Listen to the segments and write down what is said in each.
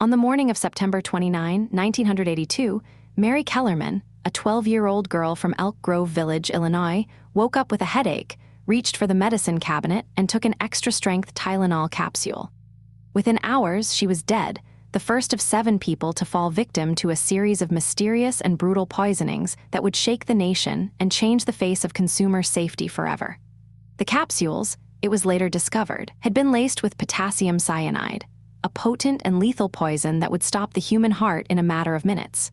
On the morning of September 29, 1982, Mary Kellerman, a 12-year-old girl from Elk Grove Village, Illinois, woke up with a headache, reached for the medicine cabinet, and took an extra-strength Tylenol capsule. Within hours, she was dead, the first of 7 people to fall victim to a series of mysterious and brutal poisonings that would shake the nation and change the face of consumer safety forever. The capsules, it was later discovered, had been laced with potassium cyanide, a potent and lethal poison that would stop the human heart in a matter of minutes.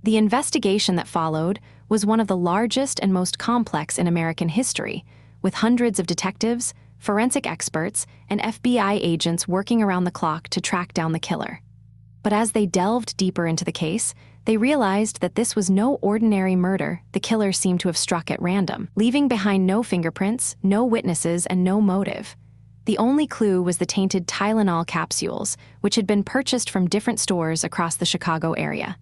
The investigation that followed was one of the largest and most complex in American history, with hundreds of detectives, forensic experts, and FBI agents working around the clock to track down the killer. But as they delved deeper into the case, they realized that this was no ordinary murder the killer seemed to have struck at random, leaving behind no fingerprints, no witnesses, and no motive. The only clue was the tainted Tylenol capsules, which had been purchased from different stores across the Chicago area.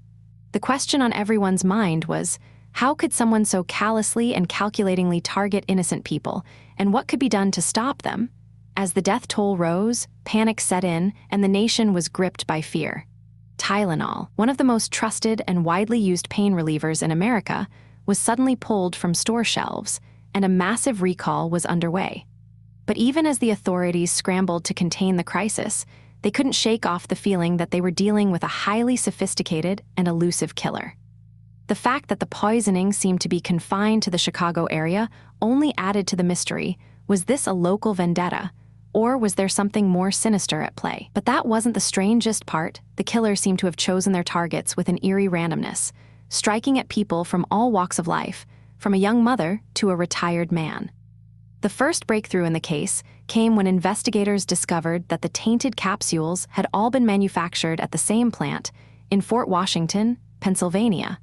The question on everyone's mind was, how could someone so callously and calculatingly target innocent people, and what could be done to stop them? As the death toll rose, panic set in, and the nation was gripped by fear. Tylenol, one of the most trusted and widely used pain relievers in America, was suddenly pulled from store shelves, and a massive recall was underway. But even as the authorities scrambled to contain the crisis, they couldn't shake off the feeling that they were dealing with a highly sophisticated and elusive killer. The fact that the poisoning seemed to be confined to the Chicago area only added to the mystery. Was this a local vendetta, or was there something more sinister at play? But that wasn't the strangest part. The killer seemed to have chosen their targets with an eerie randomness, striking at people from all walks of life, from a young mother to a retired man. The first breakthrough in the case came when investigators discovered that the tainted capsules had all been manufactured at the same plant in Fort Washington, Pennsylvania.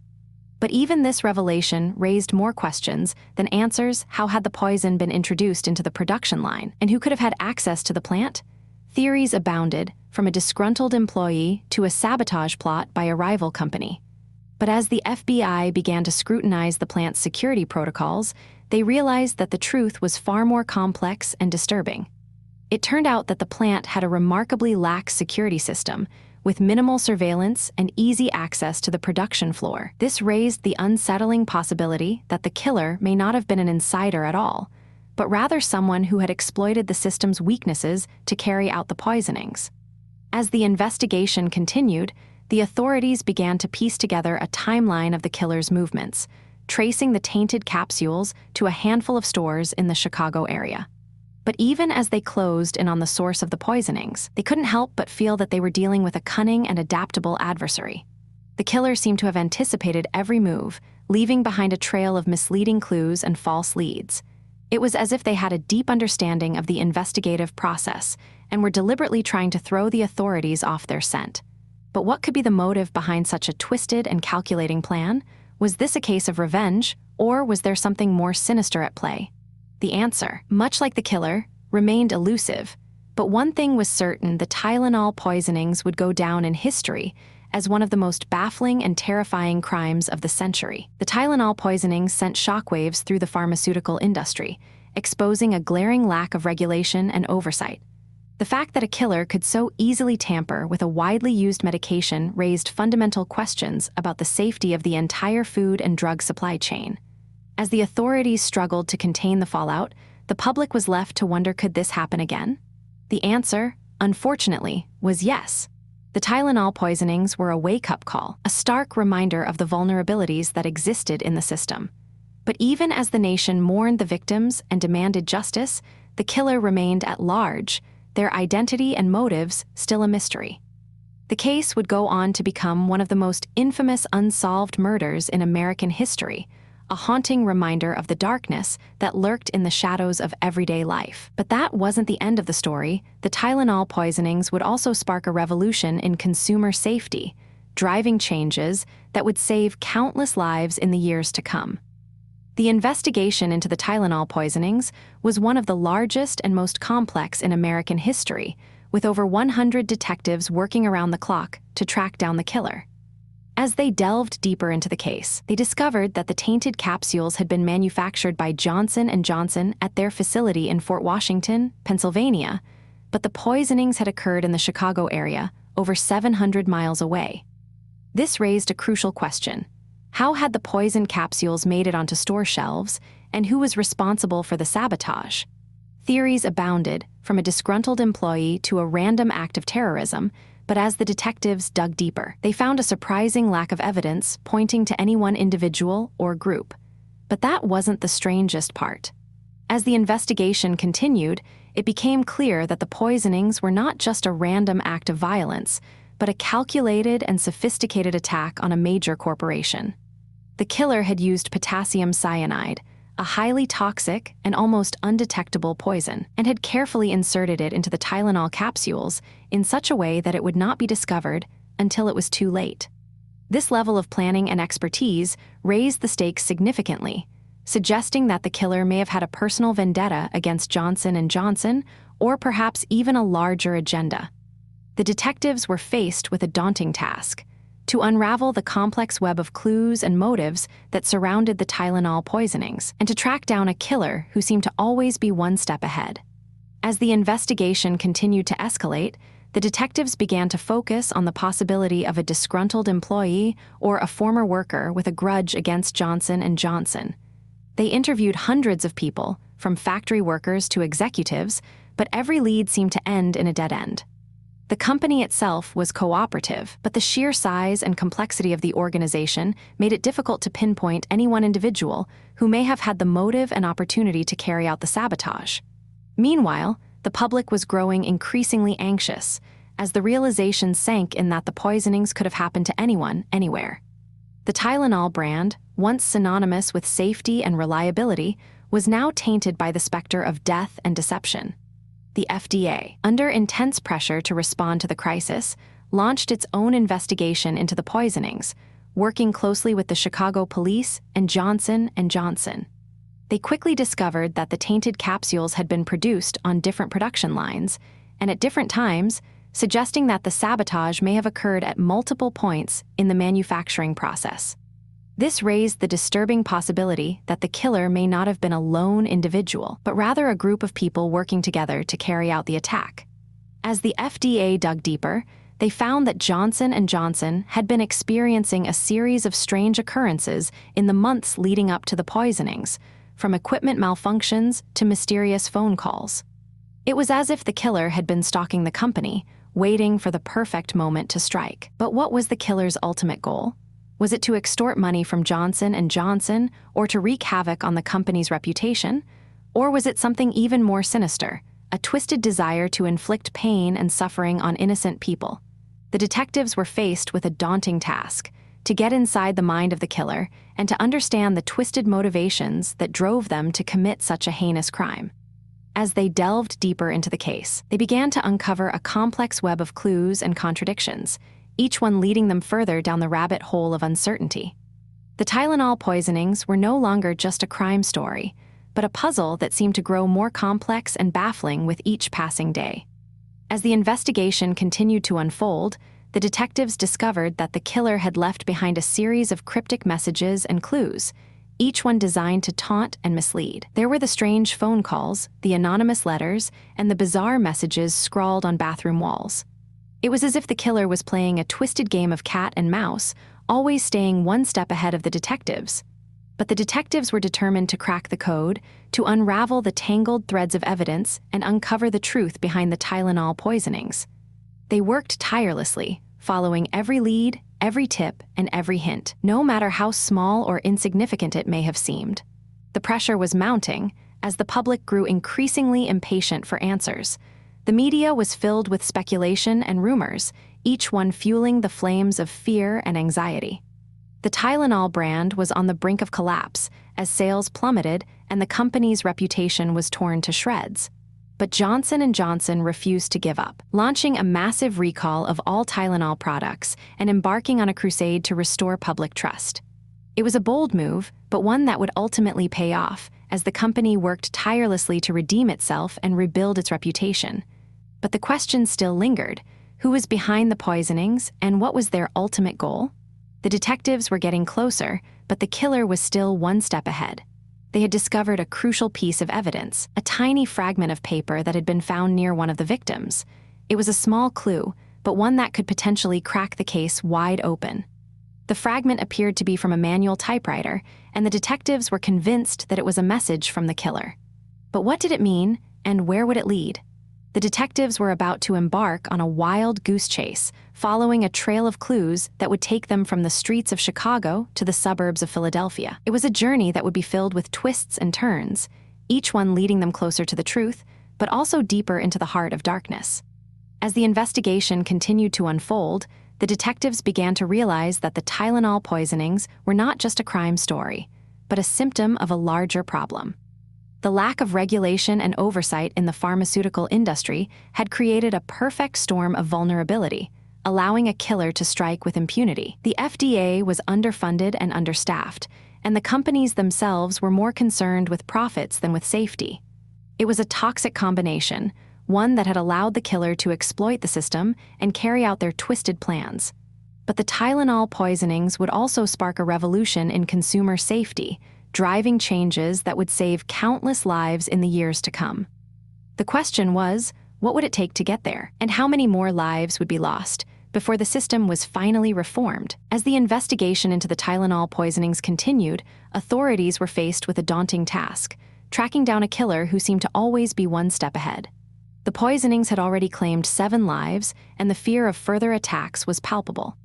But even this revelation raised more questions than answers. How had the poison been introduced into the production line, and who could have had access to the plant? Theories abounded, from a disgruntled employee to a sabotage plot by a rival company. But as the FBI began to scrutinize the plant's security protocols, they realized that the truth was far more complex and disturbing. It turned out that the plant had a remarkably lax security system, with minimal surveillance and easy access to the production floor. This raised the unsettling possibility that the killer may not have been an insider at all, but rather someone who had exploited the system's weaknesses to carry out the poisonings. As the investigation continued, the authorities began to piece together a timeline of the killer's movements, tracing the tainted capsules to a handful of stores in the Chicago area. But even as they closed in on the source of the poisonings, they couldn't help but feel that they were dealing with a cunning and adaptable adversary. The killer seemed to have anticipated every move, leaving behind a trail of misleading clues and false leads. It was as if they had a deep understanding of the investigative process and were deliberately trying to throw the authorities off their scent. But what could be the motive behind such a twisted and calculating plan? Was this a case of revenge, or was there something more sinister at play? The answer, much like the killer, remained elusive, but one thing was certain: the Tylenol poisonings would go down in history as one of the most baffling and terrifying crimes of the century. The Tylenol poisonings sent shockwaves through the pharmaceutical industry, exposing a glaring lack of regulation and oversight. The fact that a killer could so easily tamper with a widely used medication raised fundamental questions about the safety of the entire food and drug supply chain. As the authorities struggled to contain the fallout, the public was left to wonder, could this happen again? The answer, unfortunately, was yes. The Tylenol poisonings were a wake-up call, a stark reminder of the vulnerabilities that existed in the system. But even as the nation mourned the victims and demanded justice, the killer remained at large, their identity and motives still a mystery. The case would go on to become one of the most infamous unsolved murders in American history, a haunting reminder of the darkness that lurked in the shadows of everyday life. But that wasn't the end of the story. The Tylenol poisonings would also spark a revolution in consumer safety, driving changes that would save countless lives in the years to come. The investigation into the Tylenol poisonings was one of the largest and most complex in American history, with over 100 detectives working around the clock to track down the killer. As they delved deeper into the case, they discovered that the tainted capsules had been manufactured by Johnson & Johnson at their facility in Fort Washington, Pennsylvania, but the poisonings had occurred in the Chicago area, over 700 miles away. This raised a crucial question. How had the poison capsules made it onto store shelves, and who was responsible for the sabotage? Theories abounded, from a disgruntled employee to a random act of terrorism, but as the detectives dug deeper, they found a surprising lack of evidence pointing to any one individual or group. But that wasn't the strangest part. As the investigation continued, it became clear that the poisonings were not just a random act of violence, but a calculated and sophisticated attack on a major corporation. The killer had used potassium cyanide, a highly toxic and almost undetectable poison, and had carefully inserted it into the Tylenol capsules in such a way that it would not be discovered until it was too late. This level of planning and expertise raised the stakes significantly, suggesting that the killer may have had a personal vendetta against Johnson & Johnson, or perhaps even a larger agenda. The detectives were faced with a daunting task: to unravel the complex web of clues and motives that surrounded the Tylenol poisonings, and to track down a killer who seemed to always be one step ahead. As the investigation continued to escalate, the detectives began to focus on the possibility of a disgruntled employee or a former worker with a grudge against Johnson & Johnson. They interviewed hundreds of people, from factory workers to executives, but every lead seemed to end in a dead end. The company itself was cooperative, but the sheer size and complexity of the organization made it difficult to pinpoint any one individual who may have had the motive and opportunity to carry out the sabotage. Meanwhile, the public was growing increasingly anxious, as the realization sank in that the poisonings could have happened to anyone, anywhere. The Tylenol brand, once synonymous with safety and reliability, was now tainted by the specter of death and deception. The FDA, under intense pressure to respond to the crisis, launched its own investigation into the poisonings, working closely with the Chicago police and Johnson & Johnson. They quickly discovered that the tainted capsules had been produced on different production lines, and at different times, suggesting that the sabotage may have occurred at multiple points in the manufacturing process. This raised the disturbing possibility that the killer may not have been a lone individual, but rather a group of people working together to carry out the attack. As the FDA dug deeper, they found that Johnson & Johnson had been experiencing a series of strange occurrences in the months leading up to the poisonings, from equipment malfunctions to mysterious phone calls. It was as if the killer had been stalking the company, waiting for the perfect moment to strike. But what was the killer's ultimate goal? Was it to extort money from Johnson & Johnson, or to wreak havoc on the company's reputation? Or was it something even more sinister, a twisted desire to inflict pain and suffering on innocent people? The detectives were faced with a daunting task: to get inside the mind of the killer and to understand the twisted motivations that drove them to commit such a heinous crime. As they delved deeper into the case, they began to uncover a complex web of clues and contradictions, each one leading them further down the rabbit hole of uncertainty. The Tylenol poisonings were no longer just a crime story, but a puzzle that seemed to grow more complex and baffling with each passing day. As the investigation continued to unfold, the detectives discovered that the killer had left behind a series of cryptic messages and clues, each one designed to taunt and mislead. There were the strange phone calls, the anonymous letters, and the bizarre messages scrawled on bathroom walls. It was as if the killer was playing a twisted game of cat and mouse, always staying one step ahead of the detectives. But the detectives were determined to crack the code, to unravel the tangled threads of evidence and uncover the truth behind the Tylenol poisonings. They worked tirelessly, following every lead, every tip, and every hint, no matter how small or insignificant it may have seemed. The pressure was mounting, as the public grew increasingly impatient for answers. The media was filled with speculation and rumors, each one fueling the flames of fear and anxiety. The Tylenol brand was on the brink of collapse, as sales plummeted and the company's reputation was torn to shreds. But Johnson & Johnson refused to give up, launching a massive recall of all Tylenol products and embarking on a crusade to restore public trust. It was a bold move, but one that would ultimately pay off, as the company worked tirelessly to redeem itself and rebuild its reputation. But the question still lingered: who was behind the poisonings, and what was their ultimate goal? The detectives were getting closer, but the killer was still one step ahead. They had discovered a crucial piece of evidence, a tiny fragment of paper that had been found near one of the victims. It was a small clue, but one that could potentially crack the case wide open. The fragment appeared to be from a manual typewriter, and the detectives were convinced that it was a message from the killer. But what did it mean, and where would it lead? The detectives were about to embark on a wild goose chase, following a trail of clues that would take them from the streets of Chicago to the suburbs of Philadelphia. It was a journey that would be filled with twists and turns, each one leading them closer to the truth, but also deeper into the heart of darkness. As the investigation continued to unfold, the detectives began to realize that the Tylenol poisonings were not just a crime story, but a symptom of a larger problem. The lack of regulation and oversight in the pharmaceutical industry had created a perfect storm of vulnerability, allowing a killer to strike with impunity. The FDA was underfunded and understaffed, and the companies themselves were more concerned with profits than with safety. It was a toxic combination, one that had allowed the killer to exploit the system and carry out their twisted plans. But the Tylenol poisonings would also spark a revolution in consumer safety, driving changes that would save countless lives in the years to come. The question was, what would it take to get there, and how many more lives would be lost before the system was finally reformed? As the investigation into the Tylenol poisonings continued, authorities were faced with a daunting task, tracking down a killer who seemed to always be one step ahead. The poisonings had already claimed 7 lives, and the fear of further attacks was palpable.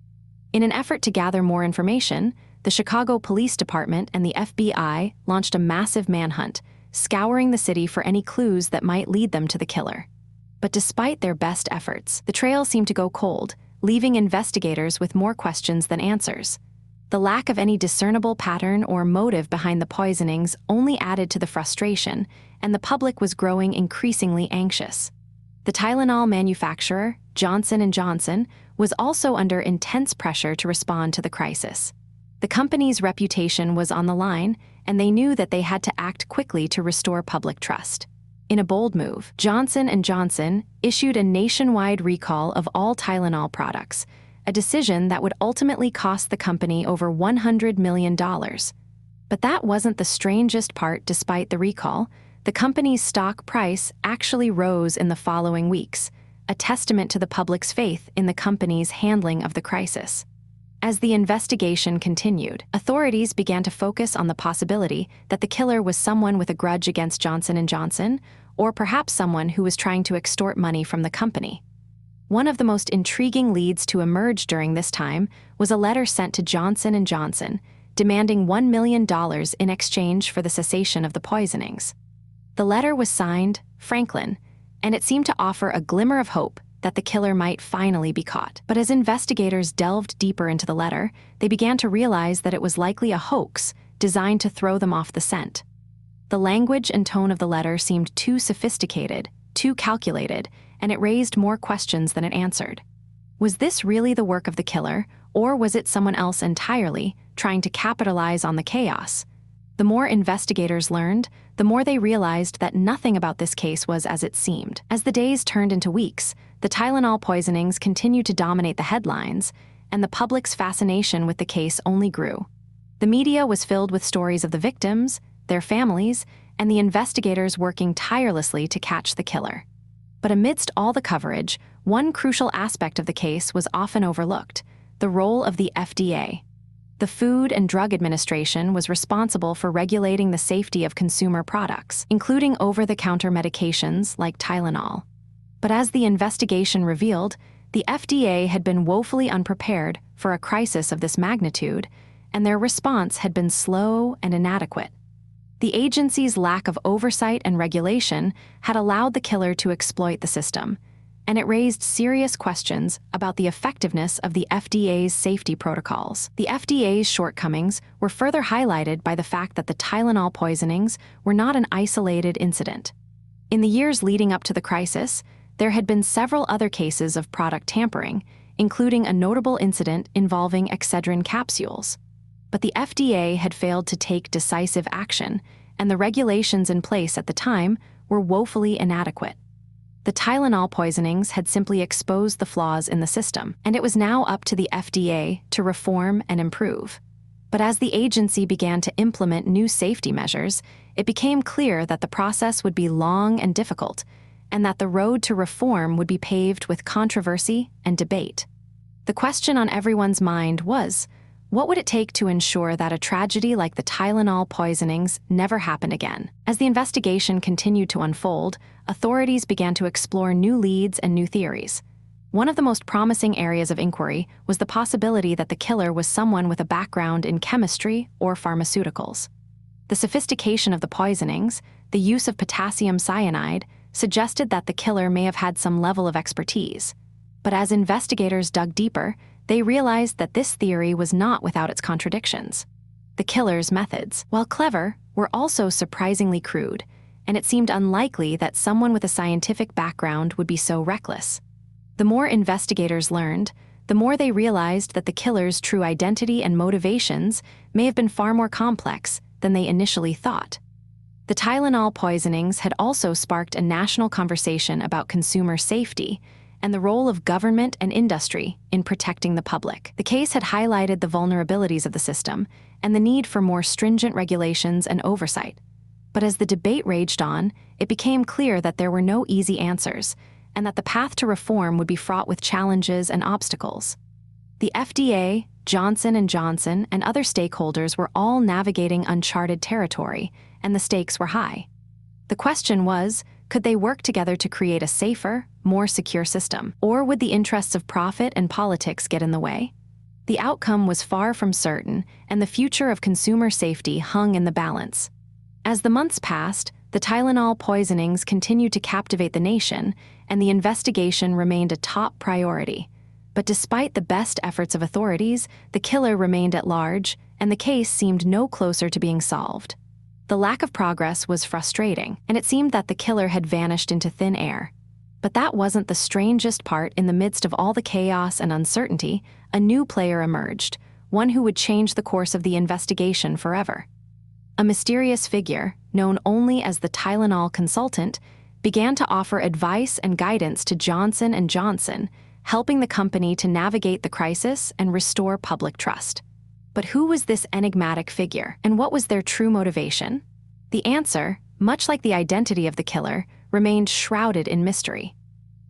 In an effort to gather more information, the Chicago Police Department and the FBI launched a massive manhunt, scouring the city for any clues that might lead them to the killer. But despite their best efforts, the trail seemed to go cold, leaving investigators with more questions than answers. The lack of any discernible pattern or motive behind the poisonings only added to the frustration, and the public was growing increasingly anxious. The Tylenol manufacturer, Johnson & Johnson, was also under intense pressure to respond to the crisis. The company's reputation was on the line, and they knew that they had to act quickly to restore public trust. In a bold move, Johnson & Johnson issued a nationwide recall of all Tylenol products, a decision that would ultimately cost the company over $100 million. But that wasn't the strangest part. Despite the recall, the company's stock price actually rose in the following weeks, a testament to the public's faith in the company's handling of the crisis. As the investigation continued, authorities began to focus on the possibility that the killer was someone with a grudge against Johnson & Johnson, or perhaps someone who was trying to extort money from the company. One of the most intriguing leads to emerge during this time was a letter sent to Johnson & Johnson, demanding $1 million in exchange for the cessation of the poisonings. The letter was signed Franklin, and it seemed to offer a glimmer of hope that the killer might finally be caught. But as investigators delved deeper into the letter, they began to realize that it was likely a hoax designed to throw them off the scent. The language and tone of the letter seemed too sophisticated, too calculated, and it raised more questions than it answered. Was this really the work of the killer, or was it someone else entirely, trying to capitalize on the chaos? The more investigators learned, the more they realized that nothing about this case was as it seemed. As the days turned into weeks, the Tylenol poisonings continued to dominate the headlines, and the public's fascination with the case only grew. The media was filled with stories of the victims, their families, and the investigators working tirelessly to catch the killer. But amidst all the coverage, one crucial aspect of the case was often overlooked: the role of the FDA. The Food and Drug Administration was responsible for regulating the safety of consumer products, including over-the-counter medications like Tylenol. But as the investigation revealed, the FDA had been woefully unprepared for a crisis of this magnitude, and their response had been slow and inadequate. The agency's lack of oversight and regulation had allowed the killer to exploit the system, and it raised serious questions about the effectiveness of the FDA's safety protocols. The FDA's shortcomings were further highlighted by the fact that the Tylenol poisonings were not an isolated incident. In the years leading up to the crisis, there had been several other cases of product tampering, including a notable incident involving Excedrin capsules. But the FDA had failed to take decisive action, and the regulations in place at the time were woefully inadequate. The Tylenol poisonings had simply exposed the flaws in the system, and it was now up to the FDA to reform and improve. But as the agency began to implement new safety measures, it became clear that the process would be long and difficult, and that the road to reform would be paved with controversy and debate. The question on everyone's mind was, what would it take to ensure that a tragedy like the Tylenol poisonings never happened again? As the investigation continued to unfold, authorities began to explore new leads and new theories. One of the most promising areas of inquiry was the possibility that the killer was someone with a background in chemistry or pharmaceuticals. The sophistication of the poisonings, the use of potassium cyanide, suggested that the killer may have had some level of expertise. But as investigators dug deeper, they realized that this theory was not without its contradictions. The killer's methods, while clever, were also surprisingly crude, and it seemed unlikely that someone with a scientific background would be so reckless. The more investigators learned, the more they realized that the killer's true identity and motivations may have been far more complex than they initially thought. The Tylenol poisonings had also sparked a national conversation about consumer safety and the role of government and industry in protecting the public. The case had highlighted the vulnerabilities of the system and the need for more stringent regulations and oversight. But as the debate raged on, it became clear that there were no easy answers, and that the path to reform would be fraught with challenges and obstacles. The FDA, Johnson & Johnson, and other stakeholders were all navigating uncharted territory, and the stakes were high. The question was, could they work together to create a safer, more secure system, or would the interests of profit and politics get in the way? The outcome was far from certain, and the future of consumer safety hung in the balance. As the months passed, the Tylenol poisonings continued to captivate the nation, and the investigation remained a top priority. But despite the best efforts of authorities, the killer remained at large, and the case seemed no closer to being solved. The lack of progress was frustrating, and it seemed that the killer had vanished into thin air. But that wasn't the strangest part. In the midst of all the chaos and uncertainty, a new player emerged, one who would change the course of the investigation forever. A mysterious figure, known only as the Tylenol consultant, began to offer advice and guidance to Johnson & Johnson, helping the company to navigate the crisis and restore public trust. But who was this enigmatic figure, and what was their true motivation? The answer, much like the identity of the killer, remained shrouded in mystery.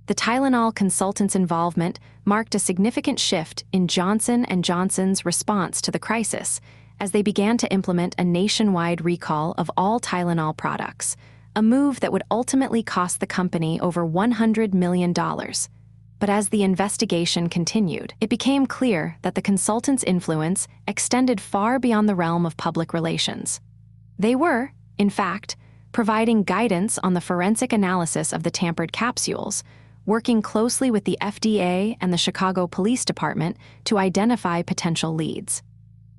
The Tylenol consultant's involvement marked a significant shift in Johnson & Johnson's response to the crisis, as they began to implement a nationwide recall of all Tylenol products, a move that would ultimately cost the company over $100 million. But as the investigation continued, it became clear that the consultant's influence extended far beyond the realm of public relations. They were, in fact, providing guidance on the forensic analysis of the tampered capsules, working closely with the FDA and the Chicago Police Department to identify potential leads.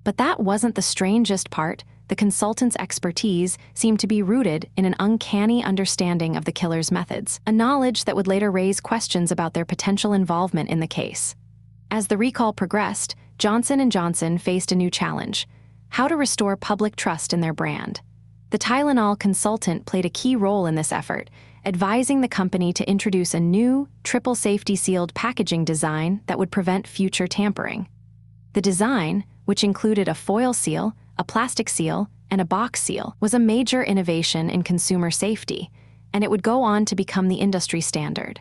But that wasn't the strangest part. The consultant's expertise seemed to be rooted in an uncanny understanding of the killer's methods, a knowledge that would later raise questions about their potential involvement in the case. As the recall progressed, Johnson & Johnson faced a new challenge: how to restore public trust in their brand. The Tylenol consultant played a key role in this effort, advising the company to introduce a new, triple safety sealed packaging design that would prevent future tampering. The design, which included a foil seal, a plastic seal, and a box seal, was a major innovation in consumer safety, and it would go on to become the industry standard.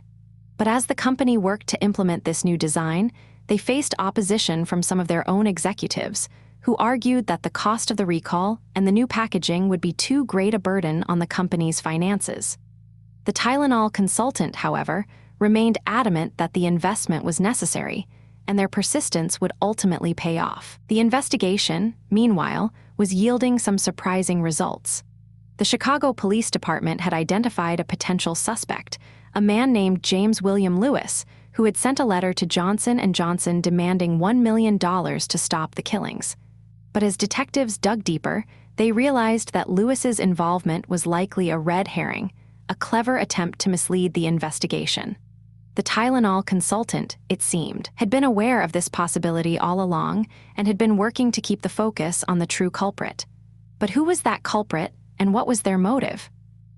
But as the company worked to implement this new design, they faced opposition from some of their own executives, who argued that the cost of the recall and the new packaging would be too great a burden on the company's finances. The Tylenol consultant, however, remained adamant that the investment was necessary, and their persistence would ultimately pay off. The investigation, meanwhile, was yielding some surprising results. The Chicago Police Department had identified a potential suspect, a man named James William Lewis, who had sent a letter to Johnson & Johnson demanding $1 million to stop the killings. But as detectives dug deeper, they realized that Lewis's involvement was likely a red herring, a clever attempt to mislead the investigation. The Tylenol consultant, it seemed, had been aware of this possibility all along and had been working to keep the focus on the true culprit. But who was that culprit, and what was their motive?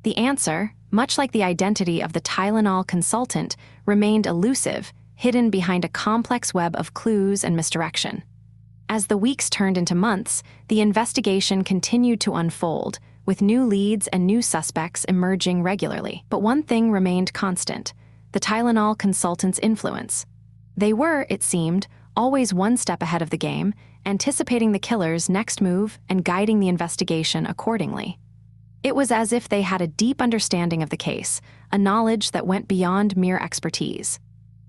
The answer, much like the identity of the Tylenol consultant, remained elusive, hidden behind a complex web of clues and misdirection. As the weeks turned into months, the investigation continued to unfold, with new leads and new suspects emerging regularly. But one thing remained constant: the Tylenol consultants' influence. They were, it seemed, always one step ahead of the game, anticipating the killer's next move and guiding the investigation accordingly. It was as if they had a deep understanding of the case, a knowledge that went beyond mere expertise.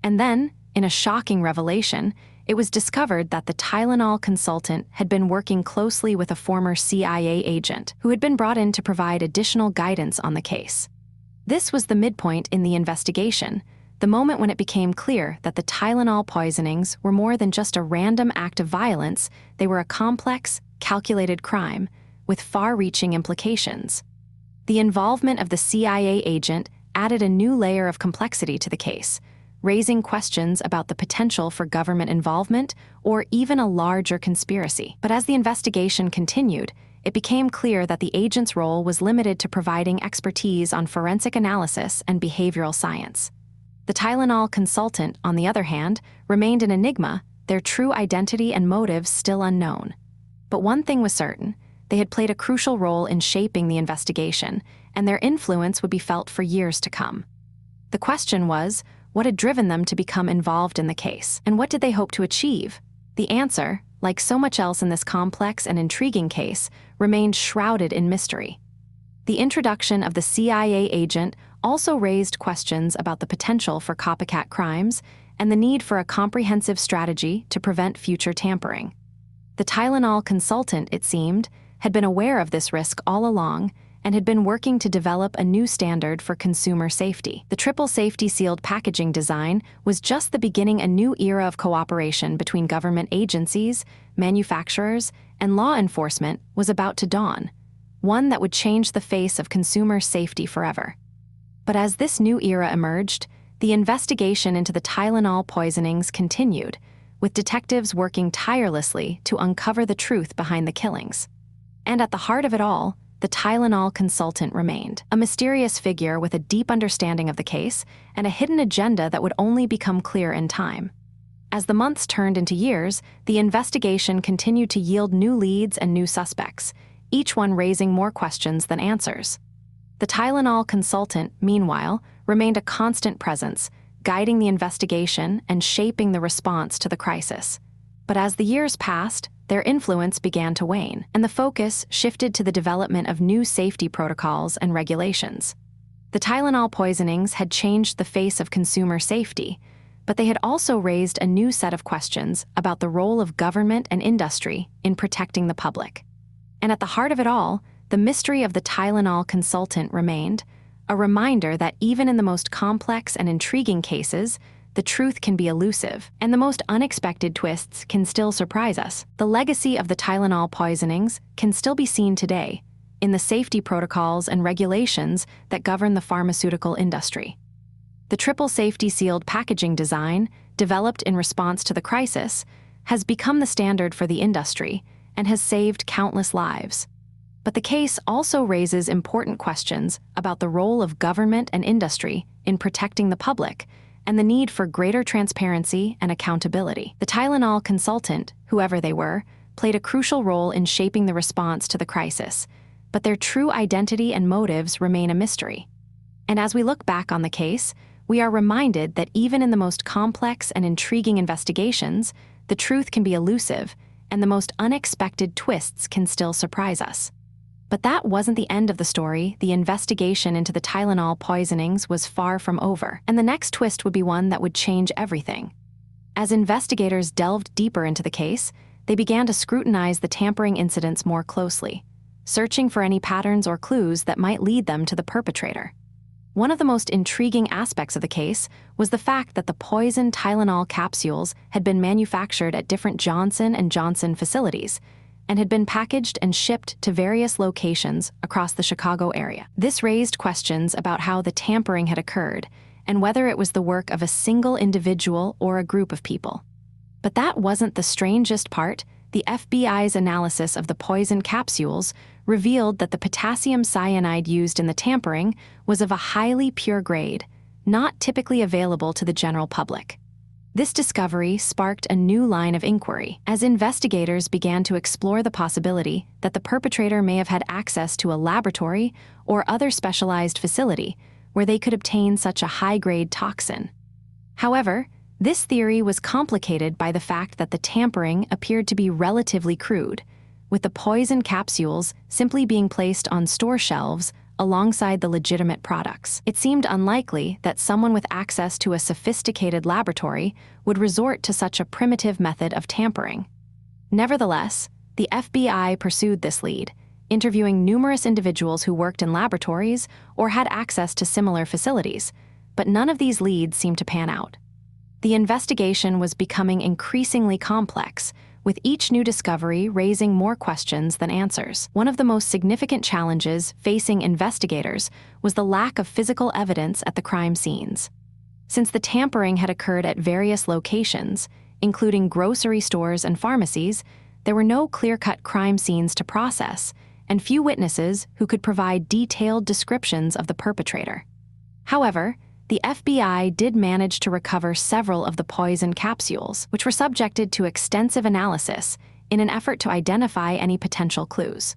And then, in a shocking revelation, it was discovered that the Tylenol consultant had been working closely with a former CIA agent who had been brought in to provide additional guidance on the case. This was the midpoint in the investigation, the moment when it became clear that the Tylenol poisonings were more than just a random act of violence. They were a complex, calculated crime with far-reaching implications. The involvement of the CIA agent added a new layer of complexity to the case, raising questions about the potential for government involvement or even a larger conspiracy. But as the investigation continued, it became clear that the agent's role was limited to providing expertise on forensic analysis and behavioral science. The Tylenol consultant, on the other hand, remained an enigma, their true identity and motives still unknown. But one thing was certain: they had played a crucial role in shaping the investigation, and their influence would be felt for years to come. The question was, what had driven them to become involved in the case, and what did they hope to achieve? The answer, like so much else in this complex and intriguing case, remained shrouded in mystery. The introduction of the CIA agent also raised questions about the potential for copycat crimes and the need for a comprehensive strategy to prevent future tampering. The Tylenol consultant, it seemed, had been aware of this risk all along and had been working to develop a new standard for consumer safety. The triple safety sealed packaging design was just the beginning of a new era of cooperation between government agencies, manufacturers, and law enforcement was about to dawn, one that would change the face of consumer safety forever. But as this new era emerged, the investigation into the Tylenol poisonings continued, with detectives working tirelessly to uncover the truth behind the killings. And at the heart of it all, the Tylenol consultant remained, a mysterious figure with a deep understanding of the case and a hidden agenda that would only become clear in time. As the months turned into years, the investigation continued to yield new leads and new suspects, each one raising more questions than answers. The Tylenol consultant, meanwhile, remained a constant presence, guiding the investigation and shaping the response to the crisis. But as the years passed, their influence began to wane, and the focus shifted to the development of new safety protocols and regulations. The Tylenol poisonings had changed the face of consumer safety, but they had also raised a new set of questions about the role of government and industry in protecting the public. And at the heart of it all, the mystery of the Tylenol consultant remained, a reminder that even in the most complex and intriguing cases, the truth can be elusive, and the most unexpected twists can still surprise us. The legacy of the Tylenol poisonings can still be seen today in the safety protocols and regulations that govern the pharmaceutical industry. The triple safety sealed packaging design, developed in response to the crisis, has become the standard for the industry and has saved countless lives. But the case also raises important questions about the role of government and industry in protecting the public and the need for greater transparency and accountability. The Tylenol consultant, whoever they were, played a crucial role in shaping the response to the crisis, but their true identity and motives remain a mystery. And as we look back on the case, we are reminded that even in the most complex and intriguing investigations, the truth can be elusive, and the most unexpected twists can still surprise us. But that wasn't the end of the story. The investigation into the Tylenol poisonings was far from over, and the next twist would be one that would change everything. As investigators delved deeper into the case, they began to scrutinize the tampering incidents more closely, searching for any patterns or clues that might lead them to the perpetrator. One of the most intriguing aspects of the case was the fact that the poisoned Tylenol capsules had been manufactured at different Johnson & Johnson facilities and had been packaged and shipped to various locations across the Chicago area. This raised questions about how the tampering had occurred and whether it was the work of a single individual or a group of people. But that wasn't the strangest part. The FBI's analysis of the poisoned capsules revealed that the potassium cyanide used in the tampering was of a highly pure grade, not typically available to the general public. This discovery sparked a new line of inquiry, as investigators began to explore the possibility that the perpetrator may have had access to a laboratory or other specialized facility where they could obtain such a high-grade toxin. However, this theory was complicated by the fact that the tampering appeared to be relatively crude, with the poison capsules simply being placed on store shelves alongside the legitimate products. It seemed unlikely that someone with access to a sophisticated laboratory would resort to such a primitive method of tampering. Nevertheless, the FBI pursued this lead, interviewing numerous individuals who worked in laboratories or had access to similar facilities, but none of these leads seemed to pan out. The investigation was becoming increasingly complex, with each new discovery raising more questions than answers. One of the most significant challenges facing investigators was the lack of physical evidence at the crime scenes. Since the tampering had occurred at various locations, including grocery stores and pharmacies, there were no clear-cut crime scenes to process, and few witnesses who could provide detailed descriptions of the perpetrator. However, the FBI did manage to recover several of the poison capsules, which were subjected to extensive analysis in an effort to identify any potential clues.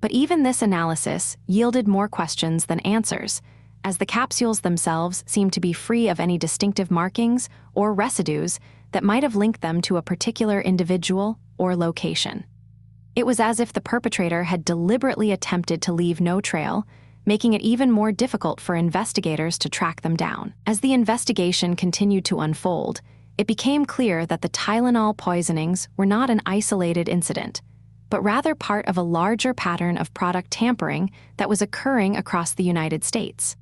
But even this analysis yielded more questions than answers, as the capsules themselves seemed to be free of any distinctive markings or residues that might have linked them to a particular individual or location. It was as if the perpetrator had deliberately attempted to leave no trail, making it even more difficult for investigators to track them down. As the investigation continued to unfold, it became clear that the Tylenol poisonings were not an isolated incident, but rather part of a larger pattern of product tampering that was occurring across the United States.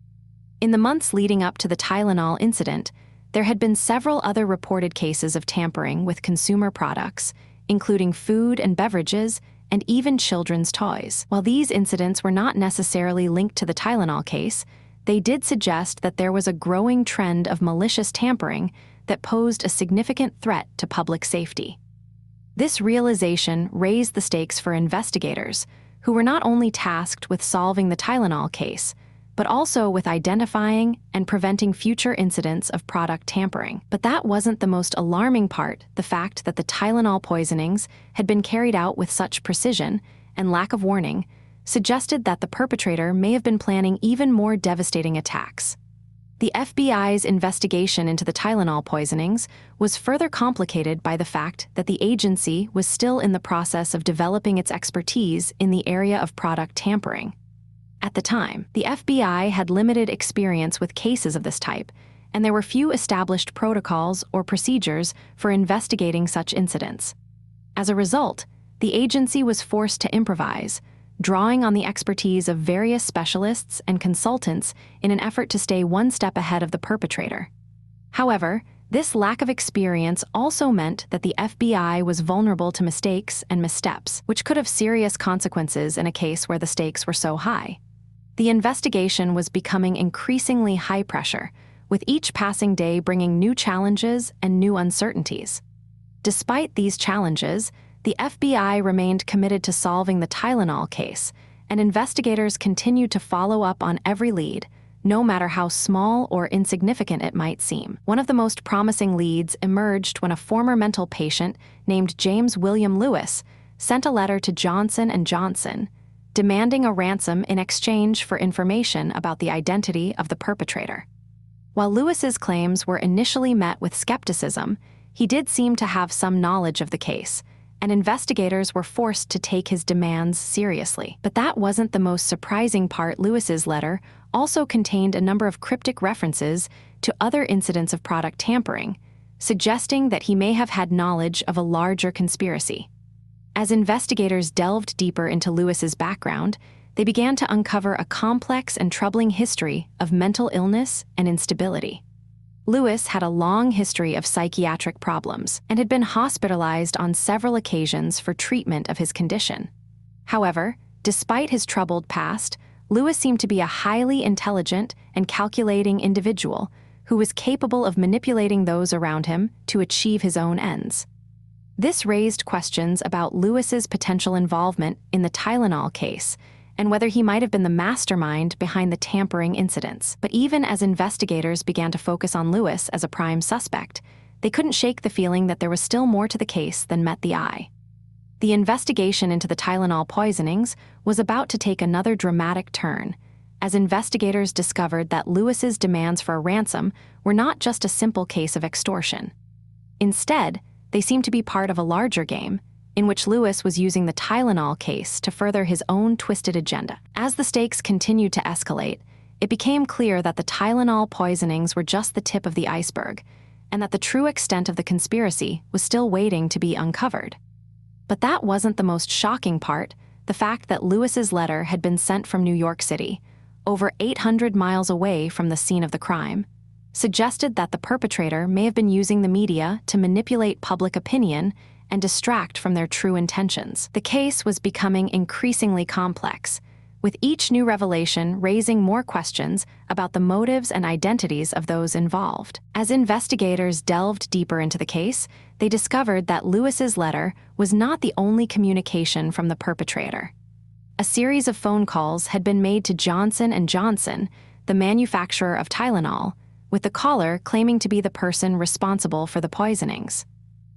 In the months leading up to the Tylenol incident, there had been several other reported cases of tampering with consumer products, including food and beverages, and even children's toys. While these incidents were not necessarily linked to the Tylenol case, they did suggest that there was a growing trend of malicious tampering that posed a significant threat to public safety. This realization raised the stakes for investigators, who were not only tasked with solving the Tylenol case, but also with identifying and preventing future incidents of product tampering. But that wasn't the most alarming part. The fact that the Tylenol poisonings had been carried out with such precision and lack of warning suggested that the perpetrator may have been planning even more devastating attacks. The FBI's investigation into the Tylenol poisonings was further complicated by the fact that the agency was still in the process of developing its expertise in the area of product tampering. At the time, the FBI had limited experience with cases of this type, and there were few established protocols or procedures for investigating such incidents. As a result, the agency was forced to improvise, drawing on the expertise of various specialists and consultants in an effort to stay one step ahead of the perpetrator. However, this lack of experience also meant that the FBI was vulnerable to mistakes and missteps, which could have serious consequences in a case where the stakes were so high. The investigation was becoming increasingly high pressure, with each passing day bringing new challenges and new uncertainties. Despite these challenges, the FBI remained committed to solving the Tylenol case, and investigators continued to follow up on every lead, no matter how small or insignificant it might seem. One of the most promising leads emerged when a former mental patient named James William Lewis sent a letter to Johnson & Johnson, demanding a ransom in exchange for information about the identity of the perpetrator. While Lewis's claims were initially met with skepticism, he did seem to have some knowledge of the case, and investigators were forced to take his demands seriously. But that wasn't the most surprising part. Lewis's letter also contained a number of cryptic references to other incidents of product tampering, suggesting that he may have had knowledge of a larger conspiracy. As investigators delved deeper into Lewis's background, they began to uncover a complex and troubling history of mental illness and instability. Lewis had a long history of psychiatric problems and had been hospitalized on several occasions for treatment of his condition. However, despite his troubled past, Lewis seemed to be a highly intelligent and calculating individual who was capable of manipulating those around him to achieve his own ends. This raised questions about Lewis's potential involvement in the Tylenol case and whether he might have been the mastermind behind the tampering incidents. But even as investigators began to focus on Lewis as a prime suspect, they couldn't shake the feeling that there was still more to the case than met the eye. The investigation into the Tylenol poisonings was about to take another dramatic turn, as investigators discovered that Lewis's demands for a ransom were not just a simple case of extortion. Instead, they seemed to be part of a larger game, in which Lewis was using the Tylenol case to further his own twisted agenda. As the stakes continued to escalate, it became clear that the Tylenol poisonings were just the tip of the iceberg, and that the true extent of the conspiracy was still waiting to be uncovered. But that wasn't the most shocking part. The fact that Lewis's letter had been sent from New York City, over 800 miles away from the scene of the crime, suggested that the perpetrator may have been using the media to manipulate public opinion and distract from their true intentions. The case was becoming increasingly complex, with each new revelation raising more questions about the motives and identities of those involved. As investigators delved deeper into the case, they discovered that Lewis's letter was not the only communication from the perpetrator. A series of phone calls had been made to Johnson & Johnson, the manufacturer of Tylenol, with the caller claiming to be the person responsible for the poisonings.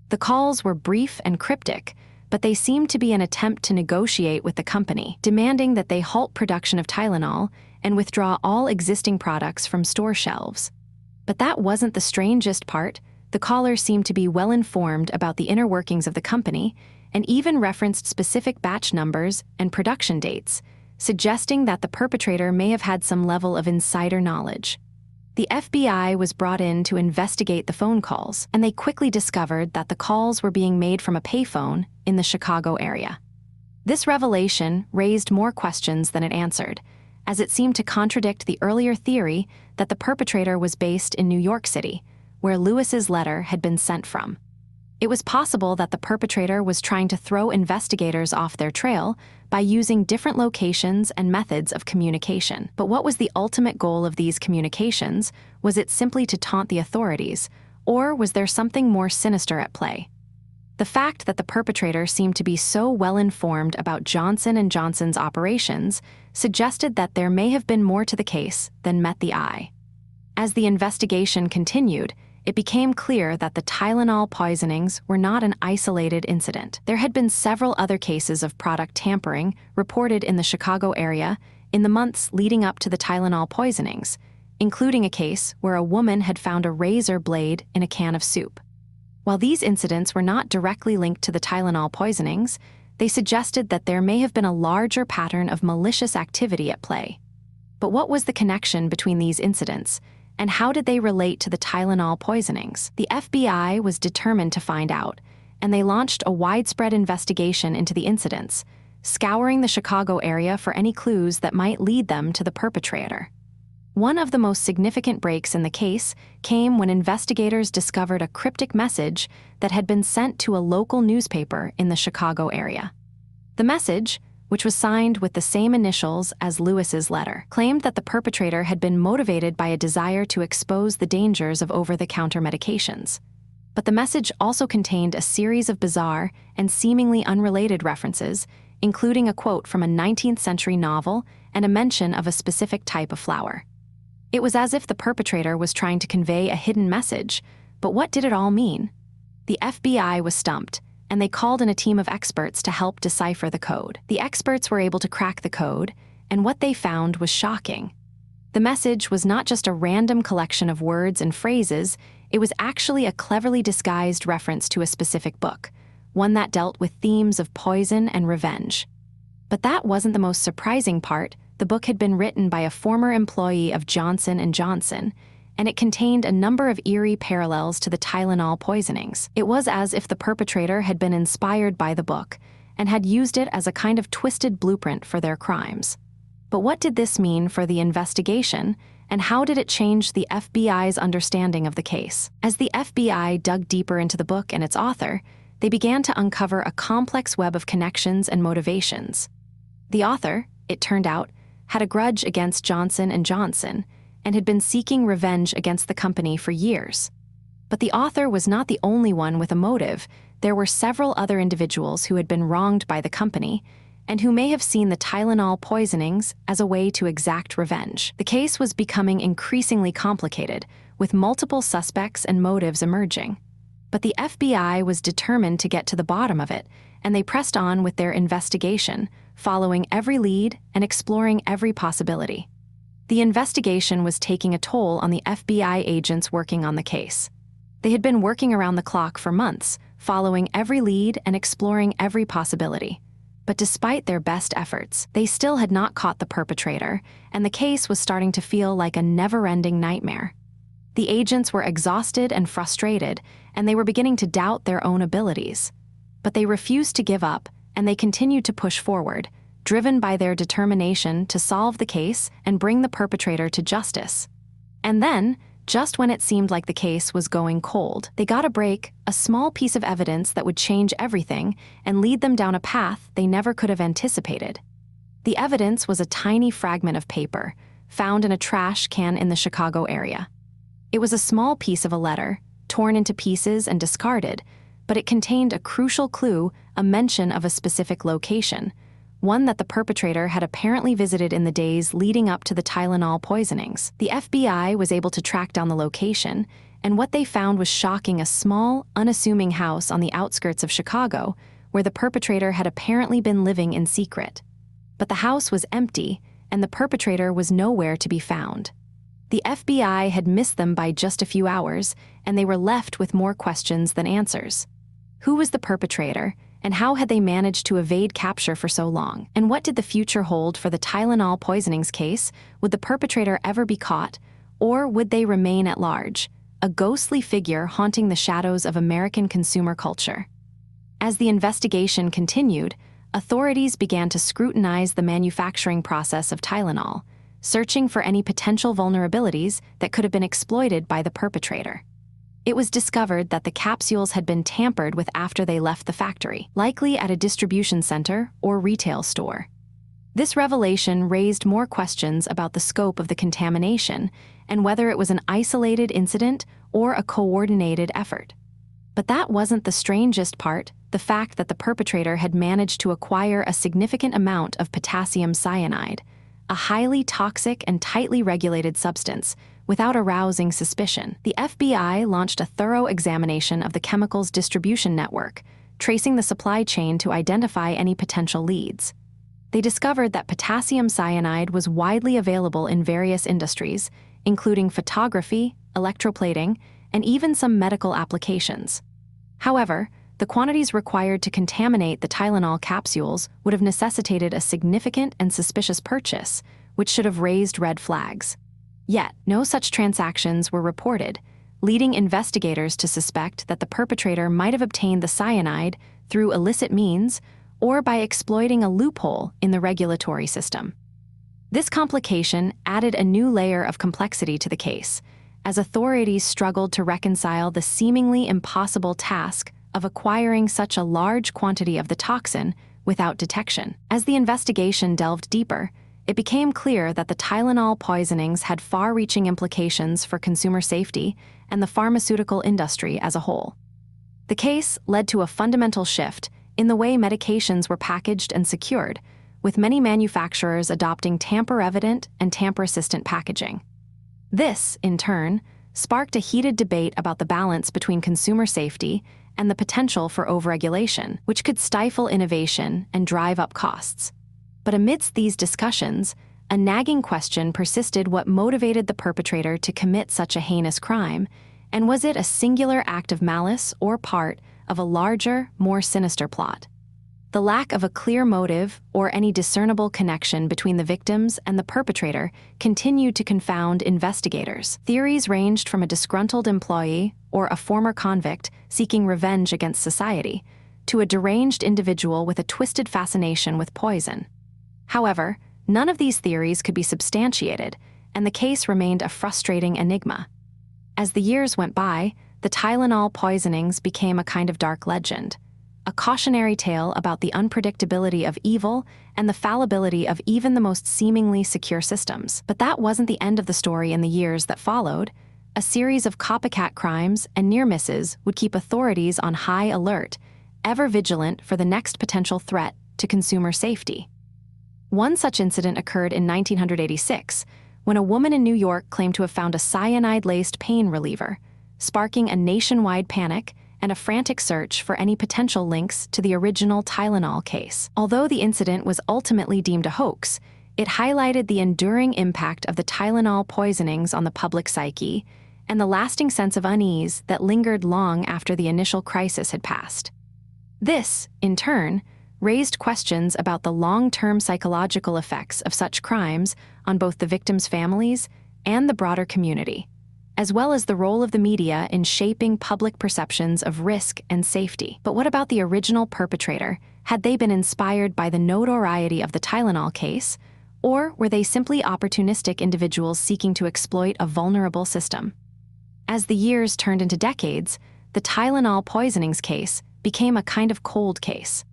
The calls were brief and cryptic, but they seemed to be an attempt to negotiate with the company, demanding that they halt production of Tylenol and withdraw all existing products from store shelves. But that wasn't the strangest part. The caller seemed to be well informed about the inner workings of the company and even referenced specific batch numbers and production dates, suggesting that the perpetrator may have had some level of insider knowledge. The FBI was brought in to investigate the phone calls, and they quickly discovered that the calls were being made from a payphone in the Chicago area. This revelation raised more questions than it answered, as it seemed to contradict the earlier theory that the perpetrator was based in New York City, where Lewis's letter had been sent from. It was possible that the perpetrator was trying to throw investigators off their trail by using different locations and methods of communication. But what was the ultimate goal of these communications? Was it simply to taunt the authorities, or was there something more sinister at play? The fact that the perpetrator seemed to be so well informed about Johnson & Johnson's operations suggested that there may have been more to the case than met the eye. As the investigation continued, it became clear that the Tylenol poisonings were not an isolated incident. There had been several other cases of product tampering reported in the Chicago area in the months leading up to the Tylenol poisonings, including a case where a woman had found a razor blade in a can of soup. While these incidents were not directly linked to the Tylenol poisonings, they suggested that there may have been a larger pattern of malicious activity at play. But what was the connection between these incidents, and how did they relate to the Tylenol poisonings? The FBI was determined to find out, and they launched a widespread investigation into the incidents, scouring the Chicago area for any clues that might lead them to the perpetrator. One of the most significant breaks in the case came when investigators discovered a cryptic message that had been sent to a local newspaper in the Chicago area. The message, which was signed with the same initials as Lewis's letter, claimed that the perpetrator had been motivated by a desire to expose the dangers of over-the-counter medications. But the message also contained a series of bizarre and seemingly unrelated references, including a quote from a 19th-century novel and a mention of a specific type of flower. It was as if the perpetrator was trying to convey a hidden message, but what did it all mean? The FBI was stumped, and they called in a team of experts to help decipher the code. The experts were able to crack the code, and what they found was shocking. The message was not just a random collection of words and phrases, it was actually a cleverly disguised reference to a specific book, one that dealt with themes of poison and revenge. But that wasn't the most surprising part. The book had been written by a former employee of Johnson & Johnson, and it contained a number of eerie parallels to the Tylenol poisonings. It was as if the perpetrator had been inspired by the book and had used it as a kind of twisted blueprint for their crimes. But what did this mean for the investigation, and how did it change the FBI's understanding of the case? As the FBI dug deeper into the book and its author, they began to uncover a complex web of connections and motivations. The author, it turned out, had a grudge against Johnson & Johnson and had been seeking revenge against the company for years. But the author was not the only one with a motive. There were several other individuals who had been wronged by the company and who may have seen the Tylenol poisonings as a way to exact revenge. The case was becoming increasingly complicated, with multiple suspects and motives emerging. But the FBI was determined to get to the bottom of it, and they pressed on with their investigation, following every lead and exploring every possibility. The investigation was taking a toll on the FBI agents working on the case. They had been working around the clock for months, following every lead and exploring every possibility. But despite their best efforts, they still had not caught the perpetrator, and the case was starting to feel like a never-ending nightmare. The agents were exhausted and frustrated, and they were beginning to doubt their own abilities. But they refused to give up, and they continued to push forward, driven by their determination to solve the case and bring the perpetrator to justice. And then, just when it seemed like the case was going cold, they got a break, a small piece of evidence that would change everything and lead them down a path they never could have anticipated. The evidence was a tiny fragment of paper, found in a trash can in the Chicago area. It was a small piece of a letter, torn into pieces and discarded, but it contained a crucial clue, a mention of a specific location, one that the perpetrator had apparently visited in the days leading up to the Tylenol poisonings. The FBI was able to track down the location, and what they found was shocking: a small, unassuming house on the outskirts of Chicago, where the perpetrator had apparently been living in secret. But the house was empty, and the perpetrator was nowhere to be found. The FBI had missed them by just a few hours, and they were left with more questions than answers. Who was the perpetrator, and how had they managed to evade capture for so long? And what did the future hold for the Tylenol poisonings case? Would the perpetrator ever be caught, or would they remain at large, a ghostly figure haunting the shadows of American consumer culture? As the investigation continued, authorities began to scrutinize the manufacturing process of Tylenol, searching for any potential vulnerabilities that could have been exploited by the perpetrator. It was discovered that the capsules had been tampered with after they left the factory, likely at a distribution center or retail store. This revelation raised more questions about the scope of the contamination and whether it was an isolated incident or a coordinated effort. But that wasn't the strangest part: the fact that the perpetrator had managed to acquire a significant amount of potassium cyanide, a highly toxic and tightly regulated substance, without arousing suspicion. The FBI launched a thorough examination of the chemical's distribution network, tracing the supply chain to identify any potential leads. They discovered that potassium cyanide was widely available in various industries, including photography, electroplating, and even some medical applications. However, the quantities required to contaminate the Tylenol capsules would have necessitated a significant and suspicious purchase, which should have raised red flags. Yet, no such transactions were reported, leading investigators to suspect that the perpetrator might have obtained the cyanide through illicit means or by exploiting a loophole in the regulatory system. This complication added a new layer of complexity to the case, as authorities struggled to reconcile the seemingly impossible task of acquiring such a large quantity of the toxin without detection. As the investigation delved deeper, it became clear that the Tylenol poisonings had far-reaching implications for consumer safety and the pharmaceutical industry as a whole. The case led to a fundamental shift in the way medications were packaged and secured, with many manufacturers adopting tamper-evident and tamper-resistant packaging. This, in turn, sparked a heated debate about the balance between consumer safety and the potential for overregulation, which could stifle innovation and drive up costs. But amidst these discussions, a nagging question persisted: what motivated the perpetrator to commit such a heinous crime, and was it a singular act of malice or part of a larger, more sinister plot? The lack of a clear motive or any discernible connection between the victims and the perpetrator continued to confound investigators. Theories ranged from a disgruntled employee or a former convict seeking revenge against society, to a deranged individual with a twisted fascination with poison. However, none of these theories could be substantiated, and the case remained a frustrating enigma. As the years went by, the Tylenol poisonings became a kind of dark legend, a cautionary tale about the unpredictability of evil and the fallibility of even the most seemingly secure systems. But that wasn't the end of the story. In the years that followed, a series of copycat crimes and near misses would keep authorities on high alert, ever vigilant for the next potential threat to consumer safety. One such incident occurred in 1986, when a woman in New York claimed to have found a cyanide-laced pain reliever, sparking a nationwide panic and a frantic search for any potential links to the original Tylenol case. Although the incident was ultimately deemed a hoax, it highlighted the enduring impact of the Tylenol poisonings on the public psyche and the lasting sense of unease that lingered long after the initial crisis had passed. This, in turn, raised questions about the long-term psychological effects of such crimes on both the victims' families and the broader community, as well as the role of the media in shaping public perceptions of risk and safety. But what about the original perpetrator? Had they been inspired by the notoriety of the Tylenol case, or were they simply opportunistic individuals seeking to exploit a vulnerable system? As the years turned into decades, the Tylenol poisonings case became a kind of cold case,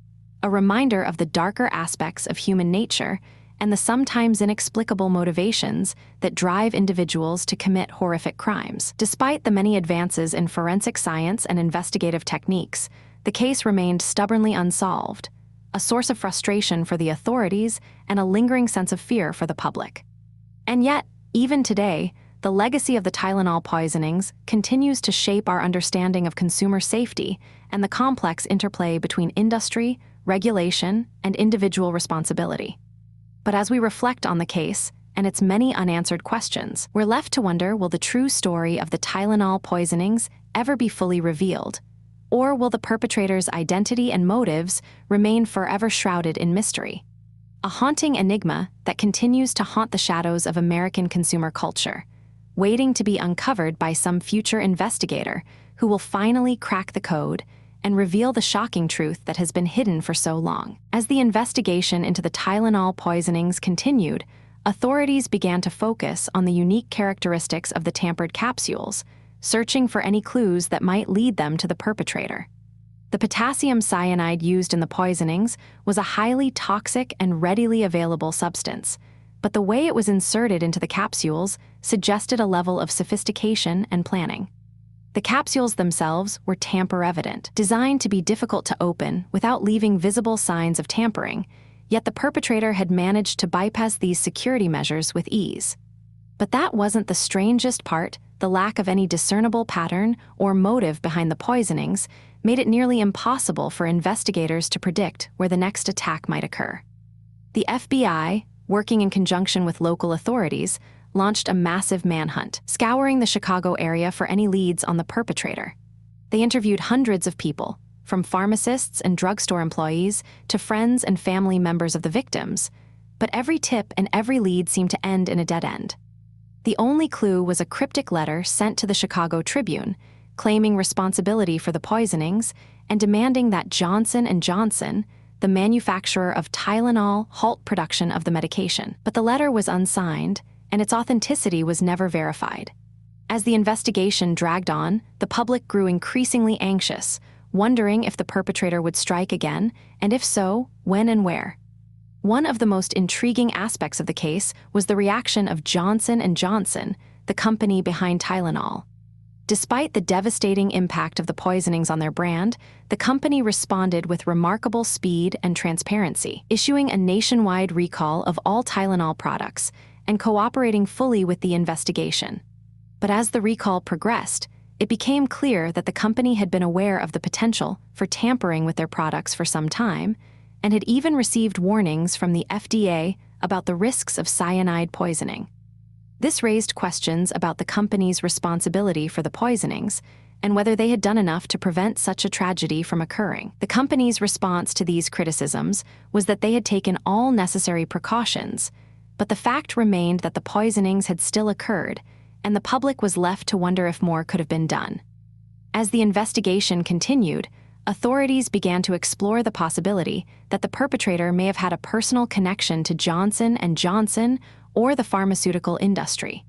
a reminder of the darker aspects of human nature and the sometimes inexplicable motivations that drive individuals to commit horrific crimes. Despite the many advances in forensic science and investigative techniques, the case remained stubbornly unsolved, a source of frustration for the authorities and a lingering sense of fear for the public. And yet, even today, the legacy of the Tylenol poisonings continues to shape our understanding of consumer safety and the complex interplay between industry, regulation, and individual responsibility. But as we reflect on the case and its many unanswered questions, we're left to wonder, will the true story of the Tylenol poisonings ever be fully revealed? Or will the perpetrator's identity and motives remain forever shrouded in mystery? A haunting enigma that continues to haunt the shadows of American consumer culture, waiting to be uncovered by some future investigator who will finally crack the code and reveal the shocking truth that has been hidden for so long. As the investigation into the Tylenol poisonings continued, authorities began to focus on the unique characteristics of the tampered capsules, searching for any clues that might lead them to the perpetrator. The potassium cyanide used in the poisonings was a highly toxic and readily available substance, but the way it was inserted into the capsules suggested a level of sophistication and planning. The capsules themselves were tamper-evident, designed to be difficult to open without leaving visible signs of tampering, yet the perpetrator had managed to bypass these security measures with ease. But that wasn't the strangest part. The lack of any discernible pattern or motive behind the poisonings made it nearly impossible for investigators to predict where the next attack might occur. The FBI, working in conjunction with local authorities, launched a massive manhunt, scouring the Chicago area for any leads on the perpetrator. They interviewed hundreds of people, from pharmacists and drugstore employees to friends and family members of the victims, but every tip and every lead seemed to end in a dead end. The only clue was a cryptic letter sent to the Chicago Tribune, claiming responsibility for the poisonings and demanding that Johnson & Johnson, the manufacturer of Tylenol, halt production of the medication. But the letter was unsigned, and its authenticity was never verified. As the investigation dragged on, the public grew increasingly anxious, wondering if the perpetrator would strike again, and if so, when and where. One of the most intriguing aspects of the case was the reaction of Johnson & Johnson, the company behind Tylenol. Despite the devastating impact of the poisonings on their brand, the company responded with remarkable speed and transparency, issuing a nationwide recall of all Tylenol products and cooperating fully with the investigation. But as the recall progressed, it became clear that the company had been aware of the potential for tampering with their products for some time, and had even received warnings from the FDA about the risks of cyanide poisoning. This raised questions about the company's responsibility for the poisonings and whether they had done enough to prevent such a tragedy from occurring. The company's response to these criticisms was that they had taken all necessary precautions, but the fact remained that the poisonings had still occurred, and the public was left to wonder if more could have been done. As the investigation continued, authorities began to explore the possibility that the perpetrator may have had a personal connection to Johnson & Johnson or the pharmaceutical industry.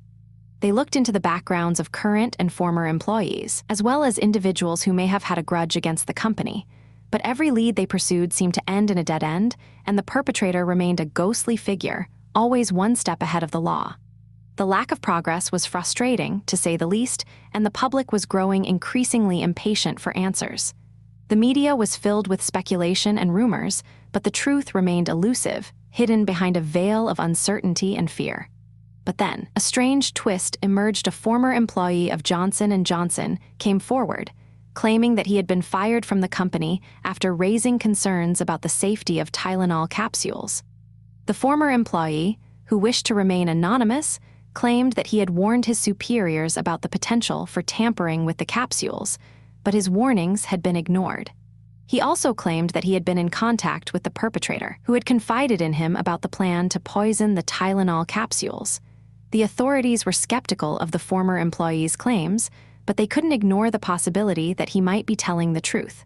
They looked into the backgrounds of current and former employees, as well as individuals who may have had a grudge against the company, but every lead they pursued seemed to end in a dead end, and the perpetrator remained a ghostly figure, always one step ahead of the law. The lack of progress was frustrating, to say the least, and the public was growing increasingly impatient for answers. The media was filled with speculation and rumors, but the truth remained elusive, hidden behind a veil of uncertainty and fear. But then, a strange twist emerged. A former employee of Johnson & Johnson came forward, claiming that he had been fired from the company after raising concerns about the safety of Tylenol capsules. The former employee, who wished to remain anonymous, claimed that he had warned his superiors about the potential for tampering with the capsules, but his warnings had been ignored. He also claimed that he had been in contact with the perpetrator, who had confided in him about the plan to poison the Tylenol capsules. The authorities were skeptical of the former employee's claims, but they couldn't ignore the possibility that he might be telling the truth.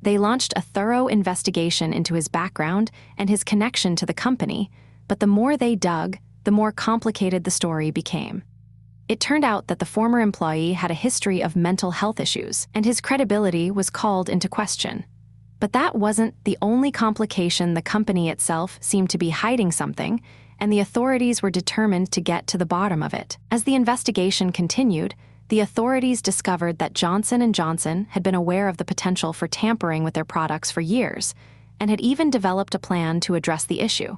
They launched a thorough investigation into his background and his connection to the company, but the more they dug, the more complicated the story became. It turned out that the former employee had a history of mental health issues, and his credibility was called into question. But that wasn't the only complication. The company itself seemed to be hiding something, and the authorities were determined to get to the bottom of it. As the investigation continued, the authorities discovered that Johnson & Johnson had been aware of the potential for tampering with their products for years, and had even developed a plan to address the issue.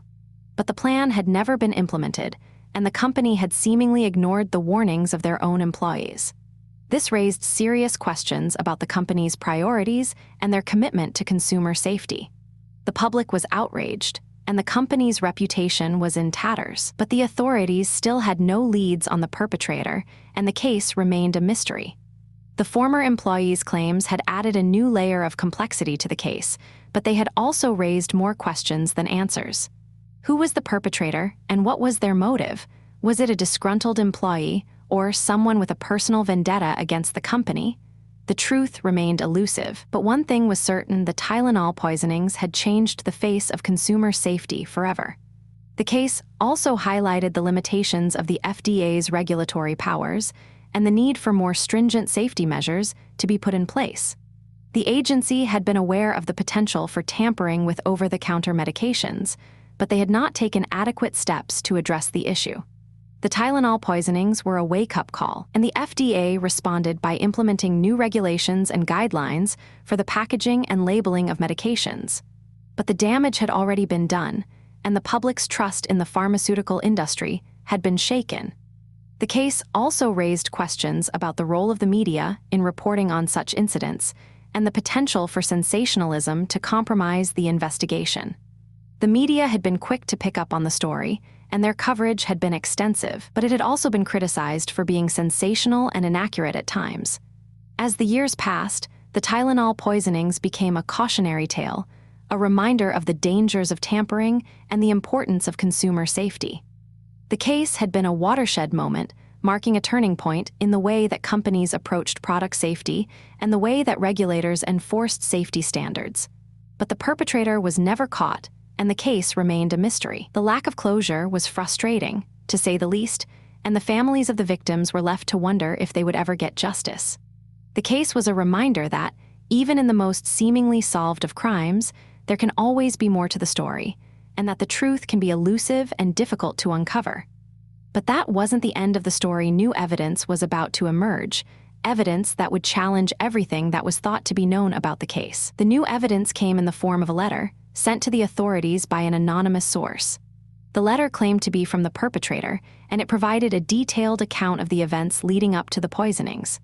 But the plan had never been implemented, and the company had seemingly ignored the warnings of their own employees. This raised serious questions about the company's priorities and their commitment to consumer safety. The public was outraged, and the company's reputation was in tatters. But the authorities still had no leads on the perpetrator, and the case remained a mystery. The former employee's claims had added a new layer of complexity to the case, but they had also raised more questions than answers. Who was the perpetrator, and what was their motive? Was it a disgruntled employee, or someone with a personal vendetta against the company? The truth remained elusive, but one thing was certain: the Tylenol poisonings had changed the face of consumer safety forever. The case also highlighted the limitations of the FDA's regulatory powers and the need for more stringent safety measures to be put in place. The agency had been aware of the potential for tampering with over-the-counter medications, but they had not taken adequate steps to address the issue. The Tylenol poisonings were a wake-up call, and the FDA responded by implementing new regulations and guidelines for the packaging and labeling of medications. But the damage had already been done, and the public's trust in the pharmaceutical industry had been shaken. The case also raised questions about the role of the media in reporting on such incidents and the potential for sensationalism to compromise the investigation. The media had been quick to pick up on the story, and their coverage had been extensive, but it had also been criticized for being sensational and inaccurate at times. As the years passed, the Tylenol poisonings became a cautionary tale, a reminder of the dangers of tampering and the importance of consumer safety. The case had been a watershed moment, marking a turning point in the way that companies approached product safety and the way that regulators enforced safety standards. But the perpetrator was never caught, and the case remained a mystery. The lack of closure was frustrating, to say the least, and the families of the victims were left to wonder if they would ever get justice. The case was a reminder that, even in the most seemingly solved of crimes, there can always be more to the story, and that the truth can be elusive and difficult to uncover. But that wasn't the end of the story. New evidence was about to emerge, evidence that would challenge everything that was thought to be known about the case. The new evidence came in the form of a letter, sent to the authorities by an anonymous source. The letter claimed to be from the perpetrator, and it provided a detailed account of the events leading up to the poisonings.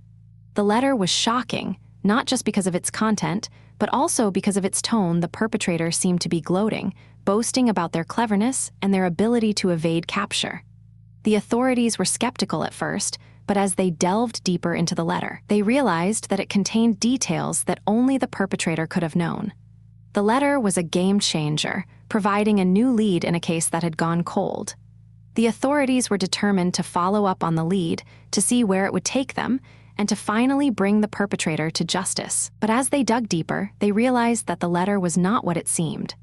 The letter was shocking, not just because of its content, but also because of its tone. The perpetrator seemed to be gloating, boasting about their cleverness and their ability to evade capture. The authorities were skeptical at first, but as they delved deeper into the letter, they realized that it contained details that only the perpetrator could have known. The letter was a game changer, providing a new lead in a case that had gone cold. The authorities were determined to follow up on the lead, to see where it would take them, and to finally bring the perpetrator to justice. But as they dug deeper, they realized that the letter was not what it seemed.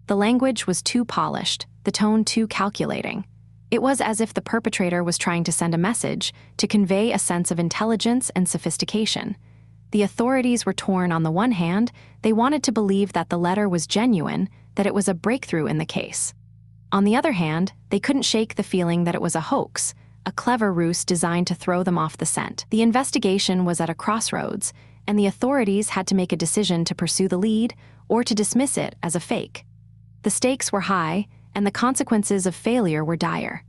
The language was too polished, the tone too calculating. It was as if the perpetrator was trying to send a message, to convey a sense of intelligence and sophistication. The authorities were torn. On the one hand, they wanted to believe that the letter was genuine, that it was a breakthrough in the case. On the other hand, they couldn't shake the feeling that it was a hoax, a clever ruse designed to throw them off the scent. The investigation was at a crossroads, and the authorities had to make a decision to pursue the lead or to dismiss it as a fake. The stakes were high, and the consequences of failure were dire.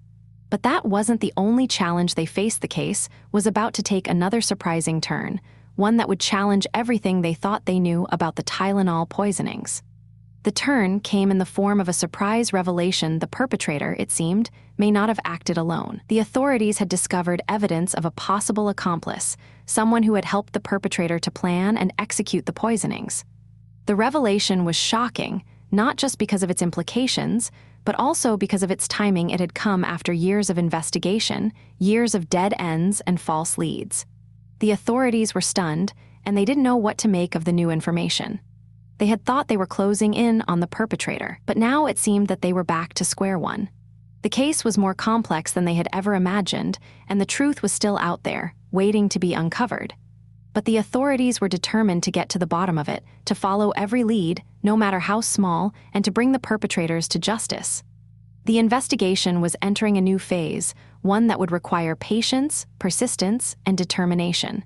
But that wasn't the only challenge they faced. The case was about to take another surprising turn, one that would challenge everything they thought they knew about the Tylenol poisonings. The turn came in the form of a surprise revelation. The perpetrator, it seemed, may not have acted alone. The authorities had discovered evidence of a possible accomplice, someone who had helped the perpetrator to plan and execute the poisonings. The revelation was shocking, not just because of its implications, but also because of its timing. It had come after years of investigation, years of dead ends and false leads. The authorities were stunned, and they didn't know what to make of the new information. They had thought they were closing in on the perpetrator, but now it seemed that they were back to square one. The case was more complex than they had ever imagined, and the truth was still out there, waiting to be uncovered. But the authorities were determined to get to the bottom of it, to follow every lead, no matter how small, and to bring the perpetrators to justice. The investigation was entering a new phase, one that would require patience, persistence, and determination.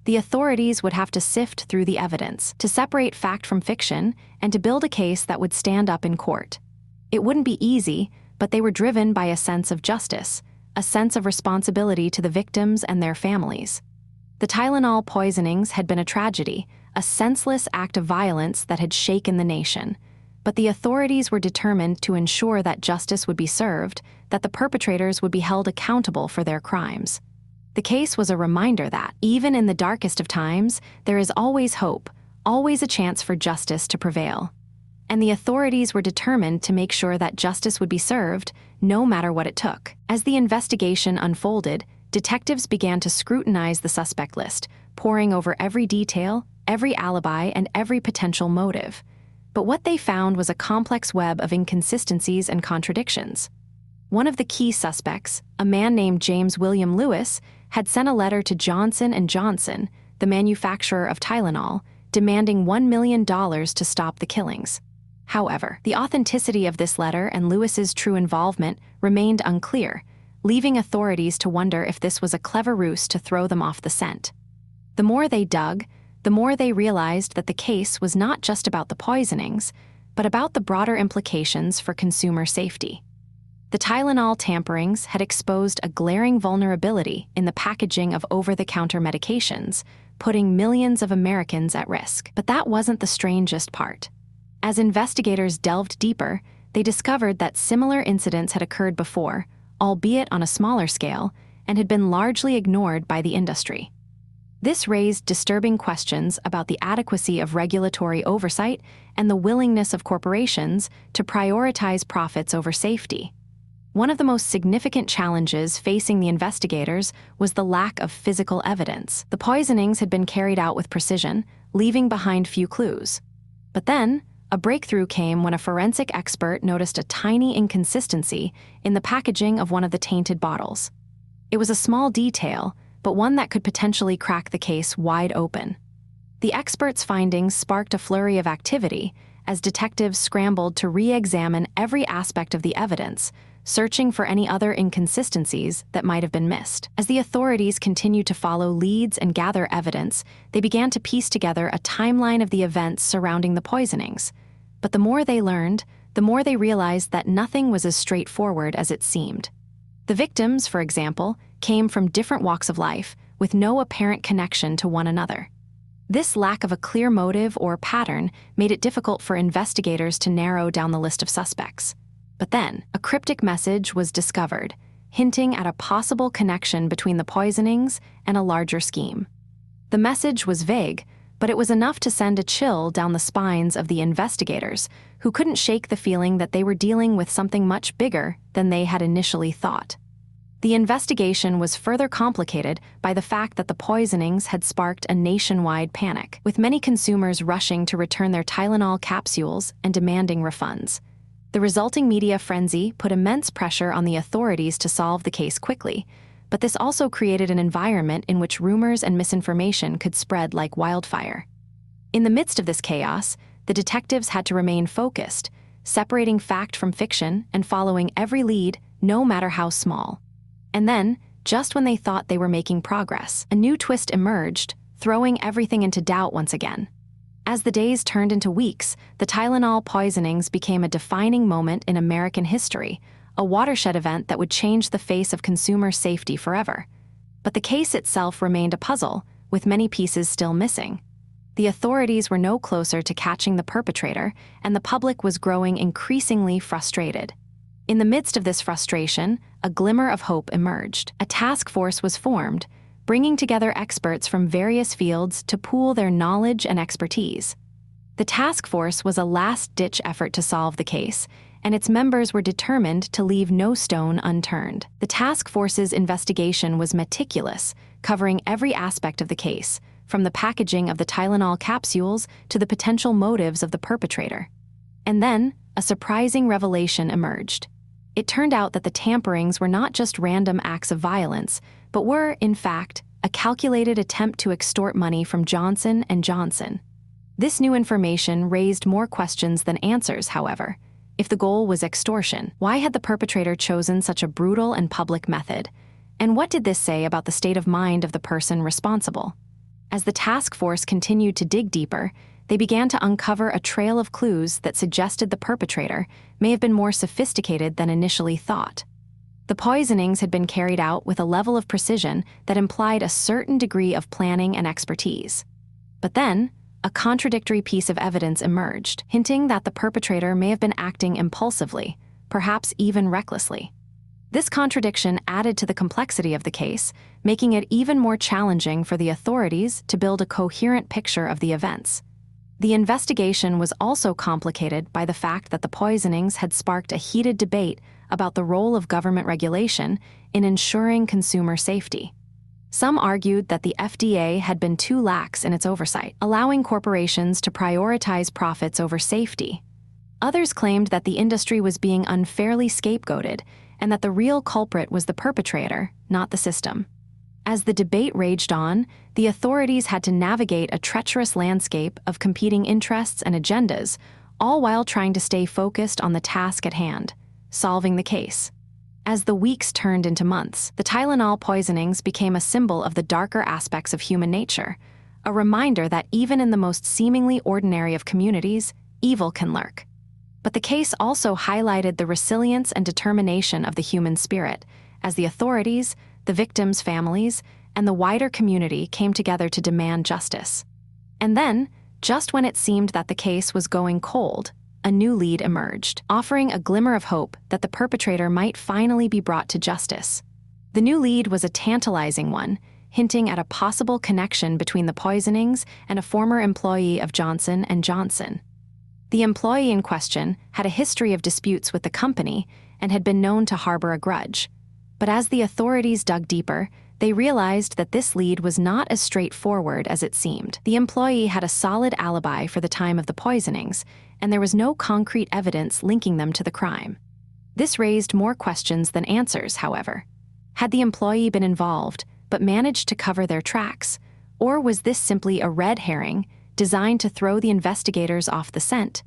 The authorities would have to sift through the evidence, to separate fact from fiction, and to build a case that would stand up in court. It wouldn't be easy, but they were driven by a sense of justice, a sense of responsibility to the victims and their families. The Tylenol poisonings had been a tragedy, a senseless act of violence that had shaken the nation. But the authorities were determined to ensure that justice would be served, that the perpetrators would be held accountable for their crimes. The case was a reminder that, even in the darkest of times, there is always hope, always a chance for justice to prevail. And the authorities were determined to make sure that justice would be served, no matter what it took. As the investigation unfolded, detectives began to scrutinize the suspect list, poring over every detail, every alibi, and every potential motive. But what they found was a complex web of inconsistencies and contradictions. One of the key suspects, a man named James William Lewis, had sent a letter to Johnson & Johnson, the manufacturer of Tylenol, demanding $1 million to stop the killings. However, the authenticity of this letter and Lewis's true involvement remained unclear, leaving authorities to wonder if this was a clever ruse to throw them off the scent. The more they dug, the more they realized that the case was not just about the poisonings, but about the broader implications for consumer safety. The Tylenol tamperings had exposed a glaring vulnerability in the packaging of over-the-counter medications, putting millions of Americans at risk. But that wasn't the strangest part. As investigators delved deeper, they discovered that similar incidents had occurred before, albeit on a smaller scale, and had been largely ignored by the industry. This raised disturbing questions about the adequacy of regulatory oversight and the willingness of corporations to prioritize profits over safety. One of the most significant challenges facing the investigators was the lack of physical evidence. The poisonings had been carried out with precision, leaving behind few clues. But then, a breakthrough came when a forensic expert noticed a tiny inconsistency in the packaging of one of the tainted bottles. It was a small detail, but one that could potentially crack the case wide open. The expert's findings sparked a flurry of activity as detectives scrambled to re-examine every aspect of the evidence, searching for any other inconsistencies that might have been missed. As the authorities continued to follow leads and gather evidence, they began to piece together a timeline of the events surrounding the poisonings. But the more they learned, the more they realized that nothing was as straightforward as it seemed. The victims, for example, came from different walks of life, with no apparent connection to one another. This lack of a clear motive or pattern made it difficult for investigators to narrow down the list of suspects. But then, a cryptic message was discovered, hinting at a possible connection between the poisonings and a larger scheme. The message was vague, but it was enough to send a chill down the spines of the investigators, who couldn't shake the feeling that they were dealing with something much bigger than they had initially thought. The investigation was further complicated by the fact that the poisonings had sparked a nationwide panic, with many consumers rushing to return their Tylenol capsules and demanding refunds. The resulting media frenzy put immense pressure on the authorities to solve the case quickly, but this also created an environment in which rumors and misinformation could spread like wildfire. In the midst of this chaos, the detectives had to remain focused, separating fact from fiction and following every lead, no matter how small. And then, just when they thought they were making progress, a new twist emerged, throwing everything into doubt once again. As the days turned into weeks, the Tylenol poisonings became a defining moment in American history, a watershed event that would change the face of consumer safety forever. But the case itself remained a puzzle, with many pieces still missing. The authorities were no closer to catching the perpetrator, and the public was growing increasingly frustrated. In the midst of this frustration, a glimmer of hope emerged. A task force was formed, bringing together experts from various fields to pool their knowledge and expertise. The task force was a last-ditch effort to solve the case, and its members were determined to leave no stone unturned. The task force's investigation was meticulous, covering every aspect of the case, from the packaging of the Tylenol capsules to the potential motives of the perpetrator. And then, a surprising revelation emerged. It turned out that the tamperings were not just random acts of violence, but were, in fact, a calculated attempt to extort money from Johnson & Johnson. This new information raised more questions than answers, however. If the goal was extortion, why had the perpetrator chosen such a brutal and public method? And what did this say about the state of mind of the person responsible? As the task force continued to dig deeper, they began to uncover a trail of clues that suggested the perpetrator may have been more sophisticated than initially thought. The poisonings had been carried out with a level of precision that implied a certain degree of planning and expertise. But then, a contradictory piece of evidence emerged, hinting that the perpetrator may have been acting impulsively, perhaps even recklessly. This contradiction added to the complexity of the case, making it even more challenging for the authorities to build a coherent picture of the events. The investigation was also complicated by the fact that the poisonings had sparked a heated debate about the role of government regulation in ensuring consumer safety. Some argued that the FDA had been too lax in its oversight, allowing corporations to prioritize profits over safety. Others claimed that the industry was being unfairly scapegoated and that the real culprit was the perpetrator, not the system. As the debate raged on, the authorities had to navigate a treacherous landscape of competing interests and agendas, all while trying to stay focused on the task at hand, solving the case. As the weeks turned into months, the Tylenol poisonings became a symbol of the darker aspects of human nature, a reminder that even in the most seemingly ordinary of communities, evil can lurk. But the case also highlighted the resilience and determination of the human spirit, as the authorities, the victims' families, and the wider community came together to demand justice. And then, just when it seemed that the case was going cold, a new lead emerged, offering a glimmer of hope that the perpetrator might finally be brought to justice. The new lead was a tantalizing one, hinting at a possible connection between the poisonings and a former employee of Johnson & Johnson. The employee in question had a history of disputes with the company and had been known to harbor a grudge. But as the authorities dug deeper, they realized that this lead was not as straightforward as it seemed. The employee had a solid alibi for the time of the poisonings, and there was no concrete evidence linking them to the crime. This raised more questions than answers, however. Had the employee been involved, but managed to cover their tracks? Or was this simply a red herring designed to throw the investigators off the scent?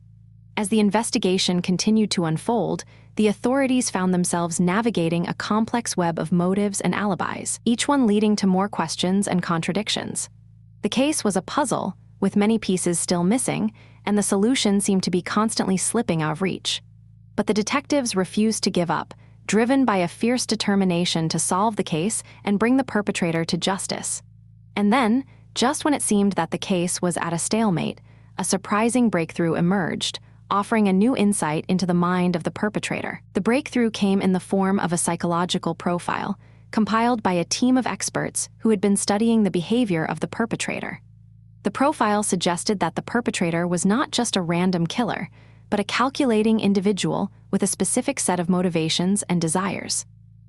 As the investigation continued to unfold, the authorities found themselves navigating a complex web of motives and alibis, each one leading to more questions and contradictions. The case was a puzzle, with many pieces still missing, and the solution seemed to be constantly slipping out of reach. But the detectives refused to give up, driven by a fierce determination to solve the case and bring the perpetrator to justice. And then, just when it seemed that the case was at a stalemate, a surprising breakthrough emerged, offering a new insight into the mind of the perpetrator. The breakthrough came in the form of a psychological profile, compiled by a team of experts who had been studying the behavior of the perpetrator. The profile suggested that the perpetrator was not just a random killer, but a calculating individual with a specific set of motivations and desires.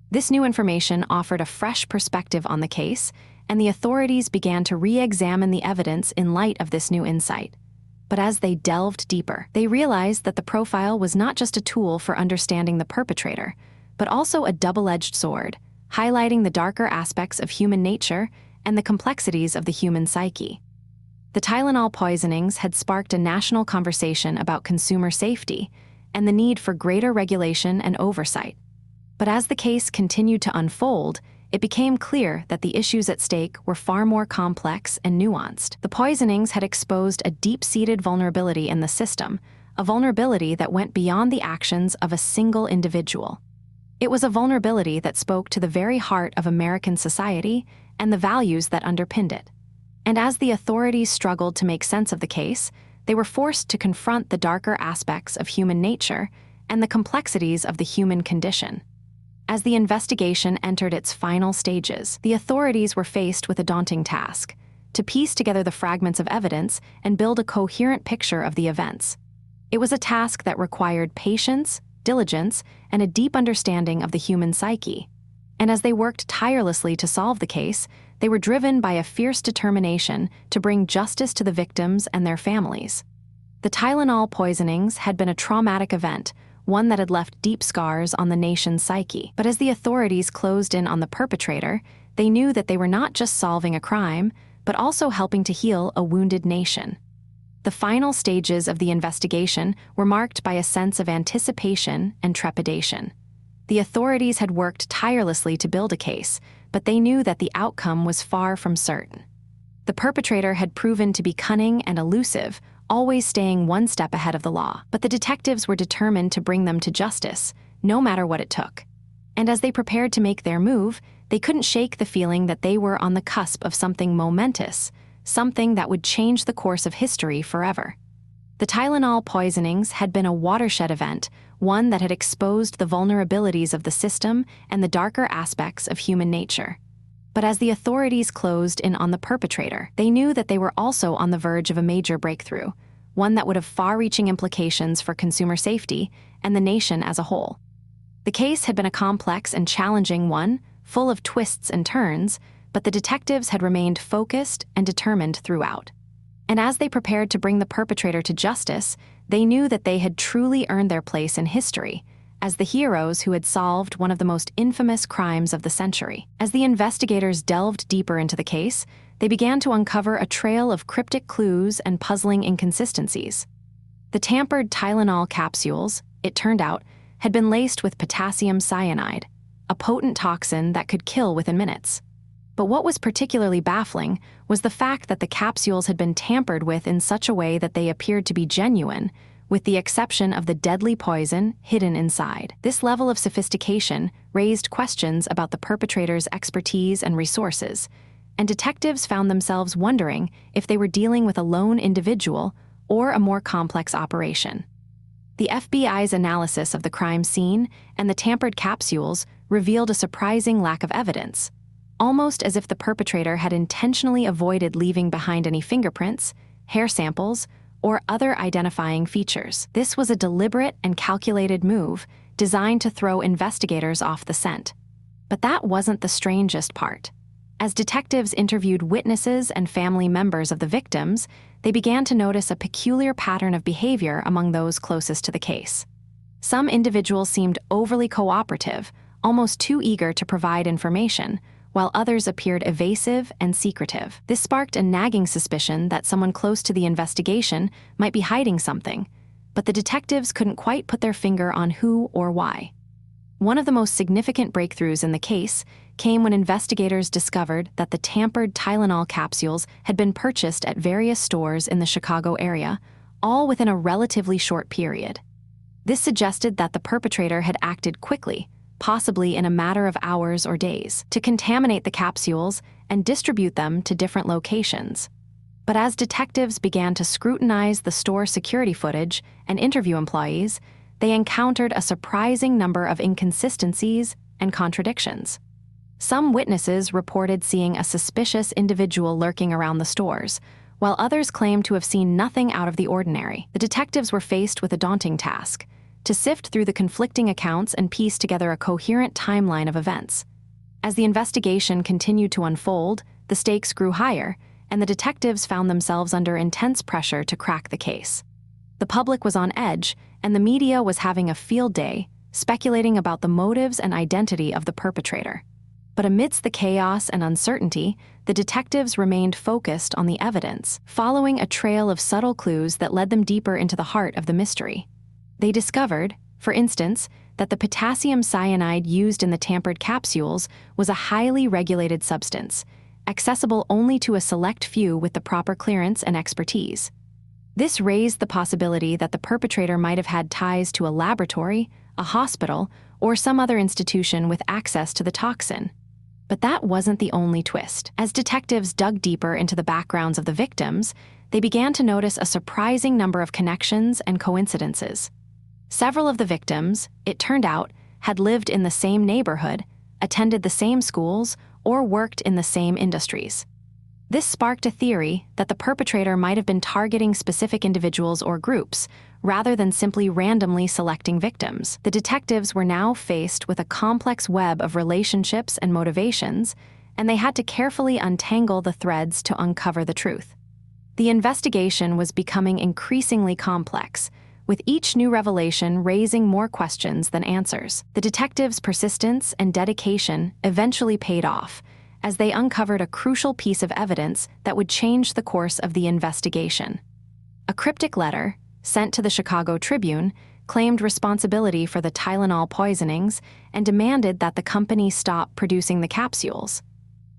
This new information offered a fresh perspective on the case, and the authorities began to re-examine the evidence in light of this new insight. But as they delved deeper, they realized that the profile was not just a tool for understanding the perpetrator, but also a double-edged sword, highlighting the darker aspects of human nature and the complexities of the human psyche. The Tylenol poisonings had sparked a national conversation about consumer safety and the need for greater regulation and oversight. But as the case continued to unfold, it became clear that the issues at stake were far more complex and nuanced. The poisonings had exposed a deep-seated vulnerability in the system, a vulnerability that went beyond the actions of a single individual. It was a vulnerability that spoke to the very heart of American society and the values that underpinned it. And as the authorities struggled to make sense of the case, they were forced to confront the darker aspects of human nature and the complexities of the human condition. As the investigation entered its final stages, the authorities were faced with a daunting task: to piece together the fragments of evidence and build a coherent picture of the events. It was a task that required patience, diligence, and a deep understanding of the human psyche. And as they worked tirelessly to solve the case, they were driven by a fierce determination to bring justice to the victims and their families. The Tylenol poisonings had been a traumatic event, one that had left deep scars on the nation's psyche. But as the authorities closed in on the perpetrator, they knew that they were not just solving a crime, but also helping to heal a wounded nation. The final stages of the investigation were marked by a sense of anticipation and trepidation. The authorities had worked tirelessly to build a case, but they knew that the outcome was far from certain. The perpetrator had proven to be cunning and elusive, always staying one step ahead of the law. But the detectives were determined to bring them to justice, no matter what it took. And as they prepared to make their move, they couldn't shake the feeling that they were on the cusp of something momentous, something that would change the course of history forever. The Tylenol poisonings had been a watershed event, one that had exposed the vulnerabilities of the system and the darker aspects of human nature. But as the authorities closed in on the perpetrator, they knew that they were also on the verge of a major breakthrough, one that would have far-reaching implications for consumer safety and the nation as a whole. The case had been a complex and challenging one, full of twists and turns, but the detectives had remained focused and determined throughout. And as they prepared to bring the perpetrator to justice, they knew that they had truly earned their place in history, as the heroes who had solved one of the most infamous crimes of the century. As the investigators delved deeper into the case, they began to uncover a trail of cryptic clues and puzzling inconsistencies. The tampered Tylenol capsules, it turned out, had been laced with potassium cyanide, a potent toxin that could kill within minutes. But what was particularly baffling was the fact that the capsules had been tampered with in such a way that they appeared to be genuine, with the exception of the deadly poison hidden inside. This level of sophistication raised questions about the perpetrator's expertise and resources, and detectives found themselves wondering if they were dealing with a lone individual or a more complex operation. The FBI's analysis of the crime scene and the tampered capsules revealed a surprising lack of evidence, almost as if the perpetrator had intentionally avoided leaving behind any fingerprints, hair samples, or other identifying features. This was a deliberate and calculated move designed to throw investigators off the scent. But that wasn't the strangest part. As detectives interviewed witnesses and family members of the victims, they began to notice a peculiar pattern of behavior among those closest to the case. Some individuals seemed overly cooperative, almost too eager to provide information, while others appeared evasive and secretive. This sparked a nagging suspicion that someone close to the investigation might be hiding something, but the detectives couldn't quite put their finger on who or why. One of the most significant breakthroughs in the case came when investigators discovered that the tampered Tylenol capsules had been purchased at various stores in the Chicago area, all within a relatively short period. This suggested that the perpetrator had acted quickly, possibly in a matter of hours or days, to contaminate the capsules and distribute them to different locations. But as detectives began to scrutinize the store security footage and interview employees, they encountered a surprising number of inconsistencies and contradictions. Some witnesses reported seeing a suspicious individual lurking around the stores, while others claimed to have seen nothing out of the ordinary. The detectives were faced with a daunting task: to sift through the conflicting accounts and piece together a coherent timeline of events. As the investigation continued to unfold, the stakes grew higher, and the detectives found themselves under intense pressure to crack the case. The public was on edge, and the media was having a field day, speculating about the motives and identity of the perpetrator. But amidst the chaos and uncertainty, the detectives remained focused on the evidence, following a trail of subtle clues that led them deeper into the heart of the mystery. They discovered, for instance, that the potassium cyanide used in the tampered capsules was a highly regulated substance, accessible only to a select few with the proper clearance and expertise. This raised the possibility that the perpetrator might have had ties to a laboratory, a hospital, or some other institution with access to the toxin. But that wasn't the only twist. As detectives dug deeper into the backgrounds of the victims, they began to notice a surprising number of connections and coincidences. Several of the victims, it turned out, had lived in the same neighborhood, attended the same schools, or worked in the same industries. This sparked a theory that the perpetrator might have been targeting specific individuals or groups, rather than simply randomly selecting victims. The detectives were now faced with a complex web of relationships and motivations, and they had to carefully untangle the threads to uncover the truth. The investigation was becoming increasingly complex, with each new revelation raising more questions than answers. The detectives' persistence and dedication eventually paid off, as they uncovered a crucial piece of evidence that would change the course of the investigation. A cryptic letter, sent to the Chicago Tribune, claimed responsibility for the Tylenol poisonings and demanded that the company stop producing the capsules.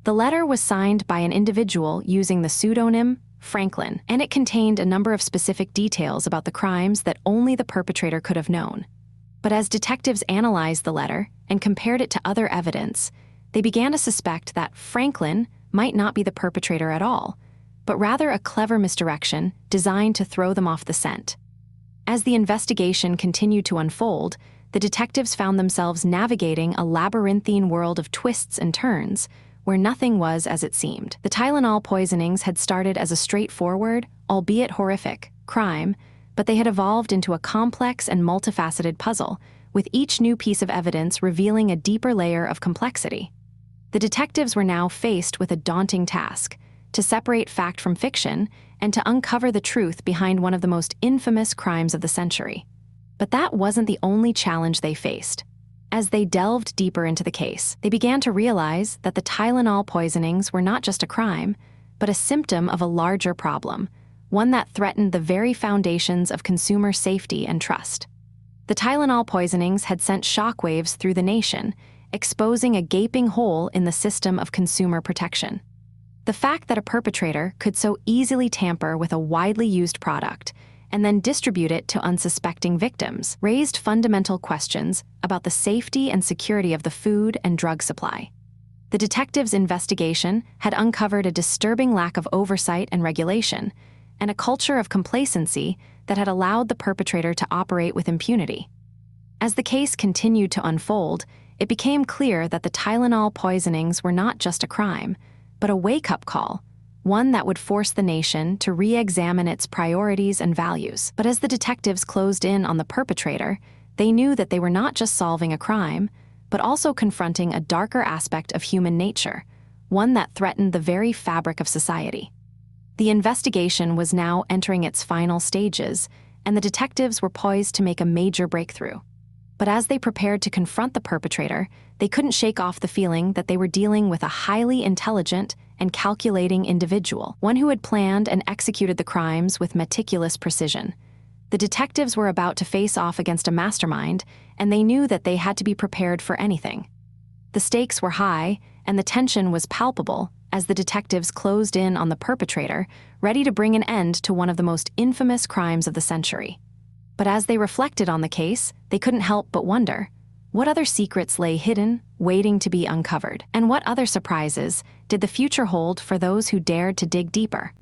The letter was signed by an individual using the pseudonym Franklin, and it contained a number of specific details about the crimes that only the perpetrator could have known. But as detectives analyzed the letter and compared it to other evidence, they began to suspect that Franklin might not be the perpetrator at all, but rather a clever misdirection designed to throw them off the scent. As the investigation continued to unfold, the detectives found themselves navigating a labyrinthine world of twists and turns, where nothing was as it seemed. The Tylenol poisonings had started as a straightforward, albeit horrific, crime, but they had evolved into a complex and multifaceted puzzle, with each new piece of evidence revealing a deeper layer of complexity. The detectives were now faced with a daunting task: to separate fact from fiction and to uncover the truth behind one of the most infamous crimes of the century. But that wasn't the only challenge they faced. As they delved deeper into the case, they began to realize that the Tylenol poisonings were not just a crime, but a symptom of a larger problem, one that threatened the very foundations of consumer safety and trust. The Tylenol poisonings had sent shockwaves through the nation, exposing a gaping hole in the system of consumer protection. The fact that a perpetrator could so easily tamper with a widely used product and then distribute it to unsuspecting victims raised fundamental questions about the safety and security of the food and drug supply. The detectives' investigation had uncovered a disturbing lack of oversight and regulation, and a culture of complacency that had allowed the perpetrator to operate with impunity. As the case continued to unfold, it became clear that the Tylenol poisonings were not just a crime, but a wake-up call, one that would force the nation to re-examine its priorities and values. But as the detectives closed in on the perpetrator, they knew that they were not just solving a crime, but also confronting a darker aspect of human nature, one that threatened the very fabric of society. The investigation was now entering its final stages, and the detectives were poised to make a major breakthrough. But as they prepared to confront the perpetrator, they couldn't shake off the feeling that they were dealing with a highly intelligent and calculating individual, one who had planned and executed the crimes with meticulous precision. The detectives were about to face off against a mastermind, and they knew that they had to be prepared for anything. The stakes were high, and the tension was palpable as the detectives closed in on the perpetrator, ready to bring an end to one of the most infamous crimes of the century. But as they reflected on the case, they couldn't help but wonder, what other secrets lay hidden, waiting to be uncovered? And what other surprises did the future hold for those who dared to dig deeper?